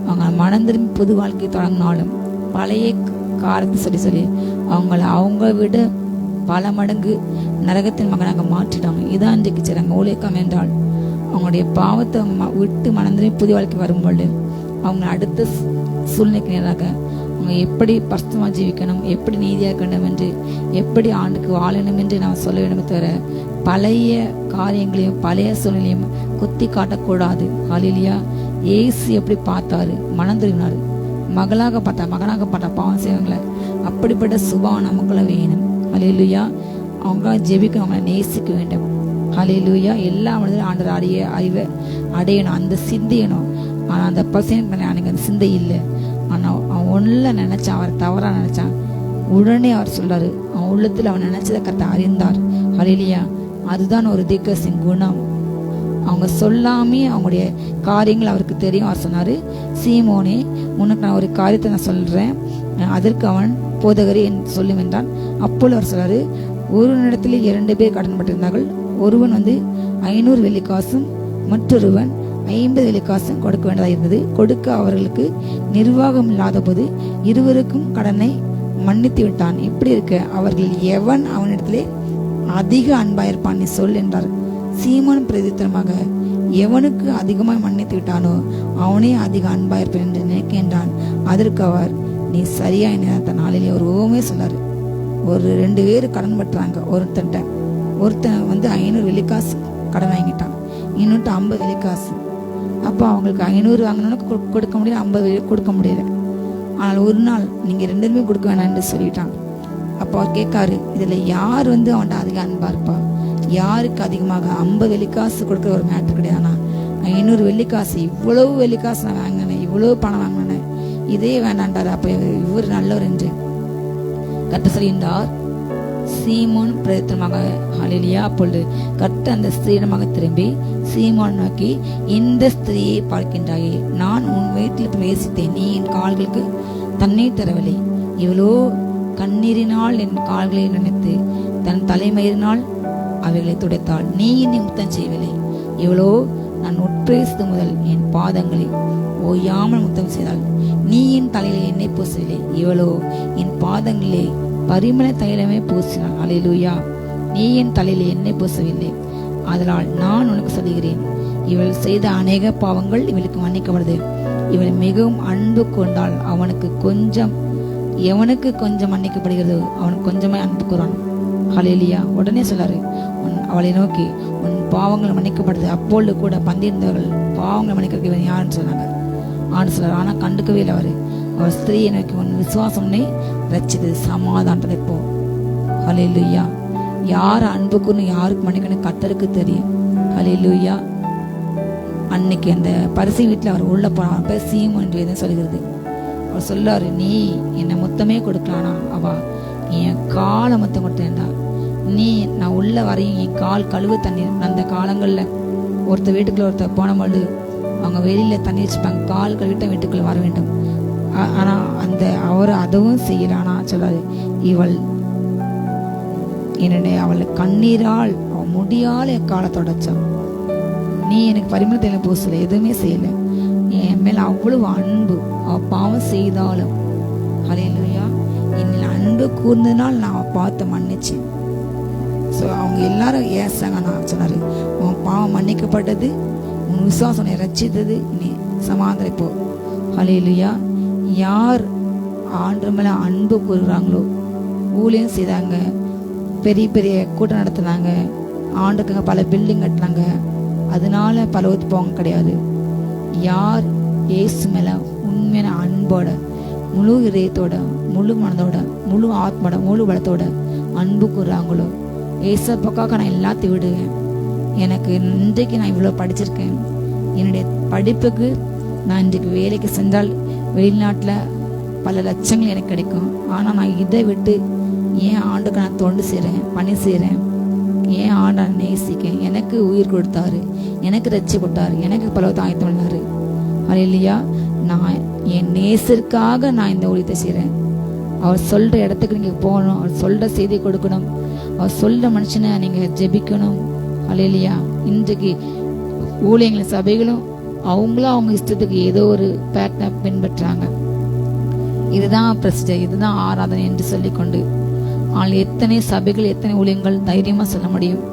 அவங்க மனம் திரும்பி புது வாழ்க்கை தொடங்கினாலும் பழைய காரத்தை சொல்லி சொல்லி அவங்க விட பல மடங்கு நரகத்தின் மகனாக மாற்றிட்டாங்க. இதான் இன்றைக்கு செய்றாங்க ஊழியக்கம் என்றால். அவங்களுடைய பாவத்தை விட்டு மனம் திரும்பி புது வாழ்க்கை வரும்பொழுது அவங்க அடுத்த சூழ்நிலைக்கு நேராக அவங்க எப்படி பரிசுத்தமாக ஜீவிக்கணும், எப்படி நீதியாக இருக்கணும் என்று, எப்படி ஆண்டுக்கு வாழணும் என்று நாம் சொல்ல வேண்டுமே தவிர பழைய காரியங்களையும் பழைய சூழ்நிலையும் குத்தி காட்டக்கூடாது. ஹல்லேலூயா. இயேசு எப்படி பார்த்தாரு, மனம் திரும்பினாரு, மகளாக பார்த்தா பாவம் செய்வாங்களே, அப்படிப்பட்ட சுபாவம் நமக்குள்ள வேணும். ஹல்லேலூயா. அவங்க ஜெபிக்க, அவங்களை நேசிக்க வேண்டும். ஹல்லேலூயா. எல்லா மனிதரும் ஆண்டவர் அறிவை அடையணும், அந்த சிந்தையணும். ஆனால் அந்த பர்சனுக்கு எனக்கு அந்த சிந்தை இல்லை. ஆனால் அவன் ஒன்றில் நினைச்சான், அவர் தவறாக நினைச்சான், உடனே அவர் சொல்றாரு, அவன் உள்ளத்தில் அவன் நினைச்சதை கரெக்டா அறிந்தார். ஹல்லேலூயா. அதுதான் ஒரு தீர்க்கதரிசியின் குணம். அவங்க சொல்லாமே அவங்களுடைய காரியங்கள் அவருக்கு தெரியும். அவர் சொன்னாரு, சீமோனே உனக்கு நான் ஒரு காரியத்தை நான் சொல்றேன், அதற்கு அவன் போதகரே சொல்லும் என்றான். அப்போது அவர் சொல்றாரு, ஒரு இடத்துல 2 பேர் கடன்பட்டிருந்தார்கள். ஒருவன் 500 வெள்ளிக்காசும் மற்றொருவன் 50 வெள்ளிக்காசும் கொடுக்க வேண்டியதாக இருந்தது. கொடுக்க அவர்களுக்கு நிர்வாகம் இல்லாத போது இருவருக்கும் கடனை மன்னித்து விட்டான். இப்படி இருக்க அவர்கள் எவன் அவனிடத்திலே அதிக அன்பாயிருப்பான் நீ சொல் என்றார். சீமோன் பிரதித்திரமாக, எவனுக்கு அதிகமாய் மன்னித்து விட்டானோ அவனே அதிக அன்பாயிருப்பான் என்று நினைக்கின்றான். அதற்கு அவர், நீ சரியா நினைத்த நாளிலே ஒரு ஓமே சொல்லாரு. ஒரு 2 பேர் கடன் பட்டுறாங்க. ஒருத்தன் 500 வெள்ளிக்காசு கடன் வாங்கிட்டான், இன்னொட்டு 50 வெள்ளிக்காசு. அப்போ அவங்களுக்கு 500 வாங்கினோன்னு கொடுக்க முடியல, 50 கொடுக்க முடியல. ஆனால் ஒரு நாள் நீங்க 2 பேருமே கொடுக்க வேணாம் என்று சொல்லிட்டான். அப்போ அவர் கேட்காரு, இதுல யார் அவன்கிட்ட அதிக அன்பா இருப்பா? யாருக்கு அதிகமாக 50 வெள்ளிக்காசு கொடுக்குற ஒரு மேட்ரு கிடையாதுனா 500 வெள்ளிக்காசு, இவ்வளவு வெள்ளிக்காசு நான் வாங்கினேன், இவ்வளவு பணம் வாங்கினேன், இதே வேண்டாண்டாரு. அப்ப இவர் நல்லவர் என்று கர்த்தர் சொல்கின்றார். சீமோன் பிரயத்தனமாக, ஹல்லேலூயா. அப்பொழுது கர்த்தர் அந்த ஸ்திரீயிடமாக திரும்பி சீமோன் நோக்கி, இந்த ஸ்திரீயை பார்க்கின்றாயே, நான் உன் வீட்டில் பிரவேசித்தேன், நீ என் கால்களுக்கு தண்ணீர் தரவில்லை. இவளோ கண்ணீரினால் என் கால்களை நினைத்து தன் தலைமயிரினால் அவைகளை துடைத்தாள். நீ என்னை முத்தம் செய்யவில்லை. இவளோ நான் உட்பிரவேசித்தது முதல் என் பாதங்களை ஓயாமல் முத்தம் செய்தாள். நீ என் தலையிலே எண்ணெய் பூசவில்லை. இவளோ என் பாதங்களிலே பரிமள தைலமே பூசினாள். அல்லேலூயா. நீ என் தலையிலே எண்ணெய் பூசவில்லை. அதனால் நான் உனக்கு சொல்லுகிறேன், இவள் செய்த அநேக பாவங்கள் இவளுக்கு மன்னிக்கப்படுது. இவள் மிகவும் அன்பு கொண்டாள். எவனுக்கு கொஞ்சம் மன்னிக்கப்படுகிறதோ அவனுக்கு கொஞ்சமே அன்பு கூறான். ஹல்லேலூயா. உடனே சொல்லாரு, அவளை நோக்கி, உன் பாவங்கள் மன்னிக்கப்படுது. அப்பொழுது கூட பந்திருந்தவர்கள் பாவங்களை மன்னிக்க இவன் யாருன்னு சொன்னாங்க. ஆண்டு சொல்லார். ஆனா கண்டுக்கவே இல்லை அவரு. அவர் ஸ்திரீயை நோக்கி, உன் விசுவாசம்னே ரட்சித்து சமாதானத்தை போ. ஹல்லேலூயா. யார் அன்புக்குன்னு யாருக்கு மன்னிக்கணும் கர்த்தருக்கு தெரியும். ஹல்லேலூயா. அன்னைக்கு அந்த பரிசை வீட்டில் அவர் உள்ள போனார். பேர் சீமோன் என்று எதுவும் சொல்கிறது. அவர் சொல்லாரு, நீ என்னை மொத்தமே கொடுக்கலானா? அவா என் காலை மொத்தம் கொடுத்தேன்டா. நான் உள்ள வரையும் என் கால் கழுவு தண்ணீர். அந்த காலங்களில் ஒருத்தர் வீட்டுக்குள்ள ஒருத்தர் போனபோது அவங்க வெளியில தண்ணி வச்சுப்பாங்க, கால் கழுவிட்ட வீட்டுக்குள்ள வர வேண்டும். ஆனா அவர் அதுவும் செய்யல. ஆனா சொல்லாது, இவள் அவளை கண்ணீரால் அவன் முடியால என் காலை தொடச்சான். நீ எனக்கு பரிமளத்தையில பூசல, எதுவுமே செய்யல. என் மேல அவ்வளவு அன்பு. அவ பாவம் செய்தாலும் ஹல்லேலூயா என்னில் அன்பு கூர்ந்ததுனால் நான் அவ பார்த்து மன்னிச்சேன். ஸோ அவங்க எல்லாரும் ஏசாங்க. நான் சொன்னாரு, உன் பாவம் மன்னிக்கப்பட்டது, உன் விசுவாசம் ரட்சித்தது, நீ சமாதானம் போ. ஹல்லேலூயா. யார் ஆண்டு மேல அன்பு கூறுறாங்களோ, ஊழியம் செய்தாங்க, பெரிய பெரிய கூட்டம் நடத்தினாங்க, ஆண்டுக்காக பல பில்டிங் கட்டினாங்க, அதனால பல ஊத்து போங்க கிடையாது. யார் இயேசு மேல உண்மையான அன்போட, முழு இதயத்தோட, முழு மனதோட, முழு ஆத்மோட, முழு பலத்தோட அன்பு கூறுறாங்களோ, ஏசப்பாக்காக நான் எல்லாத்தையும் விடுவேன். எனக்கு இன்றைக்கு நான் இவ்வளோ படிச்சிருக்கேன், என்னுடைய படிப்புக்கு நான் இன்றைக்கு வேலைக்கு சென்றால் வெளிநாட்டில் பல லட்சங்கள் எனக்கு கிடைக்கும். ஆனால் நான் இதை விட்டு ஏன் ஆண்டுக்கு நான் தொண்டு செய்கிறேன், பணி செய்கிறேன், ஏன் ஆண்டை நேசிக்கேன். எனக்கு உயிர் கொடுத்தாரு, எனக்கு ரட்சி கொடுத்தாரு, எனக்கு பலவத்தை ஆயத்தம் பண்ணாரு. ஹல்லேலூயா. நான் என் நேசருக்காக நான் இந்த ஊழியத்தை செய்கிறேன். அவர் சொல்கிற இடத்துக்கு நீங்கள் போகணும், அவர் சொல்கிற செய்தி கொடுக்கணும், அவர் சொல்கிற மனுஷனை நீங்கள் ஜெபிக்கணும். ஹல்லேலூயா. இன்றைக்கு ஊழியங்களின் சபைகளும் அவங்களும் அவங்க இஷ்டத்துக்கு ஏதோ ஒரு பேட்டர்னை பின்பற்றாங்க. இதுதான் பிரசிடர், இதுதான் ஆராதனை என்று சொல்லிக்கொண்டு, ஆனால் எத்தனை சபைகள், எத்தனை ஊழியங்கள் தைரியமா சொல்ல முடியும்?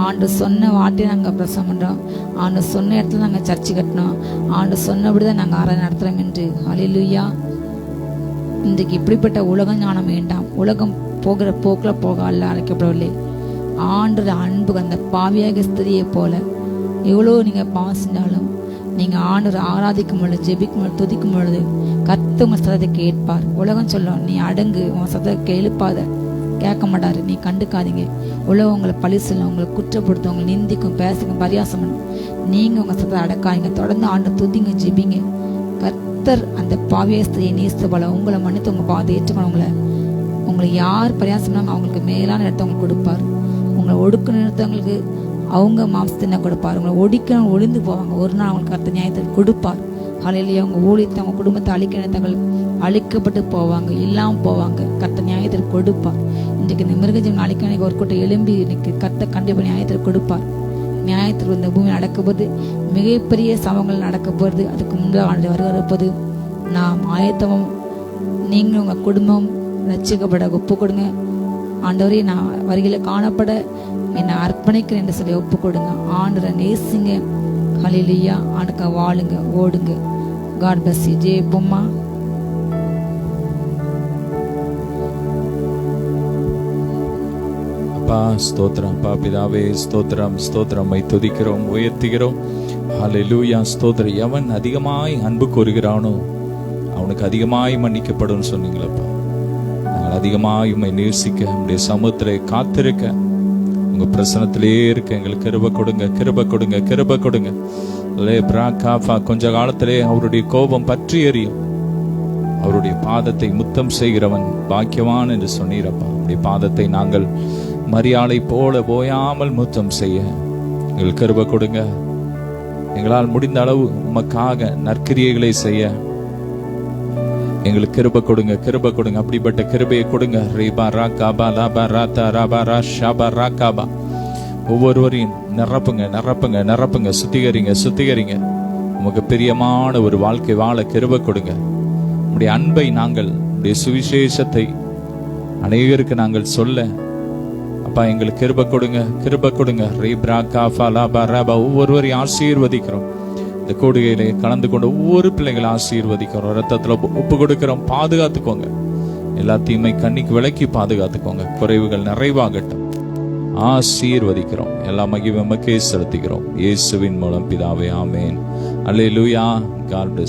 ஆண்டு சொன்ன வார்த்தையை நாங்கள் பிரசவம் பண்றோம், ஆண்டு சொன்ன இடத்துல நாங்கள் சர்ச்சை கட்டினோம், ஆண்டு சொன்னபடிதான் நாங்கள் ஆராதனை நடத்துறோம் என்று. ஹல்லேலூயா. இன்றைக்கு இப்படிப்பட்ட உலகம் ஞானம் வேண்டாம். உலகம் போகிற போக்கில் போக அல்ல அழைக்கப்படவில்லை. ஆண்டு அன்பு அந்த பாவியாக ஸ்திரியை போல எவ்வளோ நீங்க பாவம் செஞ்சாலும் நீங்க ஆண்டு ஆராதிக்கும் பொழுது, ஜெபிக்கும் பொழுது, துதிக்கும் பொழுது கர்த்தர் உங்க சத்தத்தை கேட்பார். உலகம் சொல்லும், நீ அடங்கு, உன் சத்தத்தை எழுப்பாத, கேட்க மாட்டாரு, நீ கண்டுக்காதீங்க. உலகம் உங்களை பழி சொல்லும், உங்களை குற்றப்படுத்தும், உங்களை நிந்திக்கும், பேசுங்க, பரியாசம் பண்ணும். நீங்க உங்க சத்தத்தை அடக்காதீங்க, தொடர்ந்து ஆண்டு துதிங்க, ஜெபிங்க. கர்த்தர் அந்த பாவிய ஸ்திரியை நேசித்த போல உங்களை மன்னித்து உங்க பாவத்தை ஏற்றுக்கணும். உங்களை யார் பரியாசம் பண்ணாங்க அவங்களுக்கு மேலான இடத்த உங்களுக்கு கொடுப்பார். உங்களை ஒடுக்க நிறுத்தவங்களுக்கு அவங்க மாம்சத்தின கொடுப்பார். உங்களை ஒடிக்க ஒளிந்து போவாங்க, ஒரு நாள் அவங்களுக்கு கர்த்தர் நியாயத்தை கொடுப்பார். ஹல்லேலூயா. அவங்க ஊழியத்தை, அவங்க குடும்பத்தை அழிக்க நினைத்தவங்க அழிக்கப்பட்டு போவாங்க, இல்லாமல் போவாங்க. கர்த்தர் நியாயத்தில் கொடுப்பார். இன்றைக்கு இந்த மிருகஜீவன் அழிக்க ஒரு கூட்டம் எழும்பி இன்னைக்கு கர்த்தர் கண்டிப்பாக நியாயத்தில் கொடுப்பார். நியாயத்தில் இந்த பூமி நடக்கும்போது மிகப்பெரிய சமங்கள் நடக்க போகிறது. அதுக்கு முன்பாக ஆண்டு வருகிறப்போது நாம் ஆயத்தமும் நீங்களும் உங்கள் குடும்பம் ரட்சிக்கப்பட ஒப்பு கொடுங்க. ஆண்டவரே, நான் வரிகளை காணப்பட என்னை அர்ப்பணிக்கிறேன் என்று சொல்லி ஒப்பு கொடுங்க. ஆண்டவரை நேசிங்க. ஹல்லேலூயா. ஆண்டுக்க வாழுங்க, ஓடுங்க. God bless you. ஜெயப்போம்மா. அப்பா ஸ்தோத்திரம். அப்பா பிதாவே ஸ்தோத்திரம், ஸ்தோத்திரம். துதிக்கிறோம், உயர்த்துகிறோம். ஹல்லேலூயா. ஸ்தோத்திரம். எவன் அதிகமாய் அன்பு கூறுகிறானோ அவனுக்கு அதிகமாய் மன்னிக்கப்படும் சொன்னீங்களப்பா. நாங்கள் அதிகமாய் உம்மை நேசிக்க, உங்களுடைய சமூகத்திலே காத்திருக்க, உங்க பிரசனத்திலே இருக்க எங்களுக்கு கிருபை கொடுங்க, கிருபை கொடுங்க, கிருபை கொடுங்க. கொஞ்ச காலத்திலே அவருடைய கோபம் பற்றி எறியும். அவருடைய பாதத்தை முத்தம் செய்கிறவன் பாக்கியவான் என்று சொன்னீரப்பா. அவருடைய பாதத்தை நாங்கள் மரியாதை போல போயாமல் முத்தம் செய்ய எங்களுக்கு கிருபை கொடுங்க. எங்களால் முடிந்த அளவு உமக்காக நற்கிரியைகளை செய்ய எங்களுக்கு கிருபை கொடுங்க, கிருபை கொடுங்க. அப்படிப்பட்ட கிருபையை கொடுங்க. ரீபா ராகாபா லாபா ராதா ராபா ராஷாபா ராகாபா. ஒவ்வொருவரையும் நிரப்புங்க, நிரப்புங்க, நிரப்புங்க. சுத்திகரிங்க, சுத்திகரிங்க. உமக்கு பிரியமான ஒரு வாழ்க்கை வாழ கிருபை கொடுங்க. உடைய அன்பை நாங்கள், உடைய சுவிசேஷத்தை அநேகருக்கு நாங்கள் சொல்ல அப்பா எங்களுக்கு கிருபை கொடுங்க, கிருபை கொடுங்க. ரீபா காஃபா லாபா ராபா. ஒவ்வொருவரையும் ஆசீர்வதிக்கிறோம். இந்த கூடுகையிலே கலந்து கொண்ட ஒவ்வொரு பிள்ளைகளை ஆசீர்வதிக்கிறோம். ரத்தத்துல ஒப்பு கொடுக்கிறோம். பாதுகாத்துக்கோங்க. எல்லா தீமை கண்ணிக்கு விலக்கி பாதுகாத்துக்கோங்க. குறைவுகள் நிறைவாகட்டும். ஆசீர்வதிக்கிறோம். எல்லா மகிமையும் உமக்கே செலுத்துகிறோம். இயேசுவின் மூலம் பிதாவே, ஆமென். அல்லேலூயா. God plus.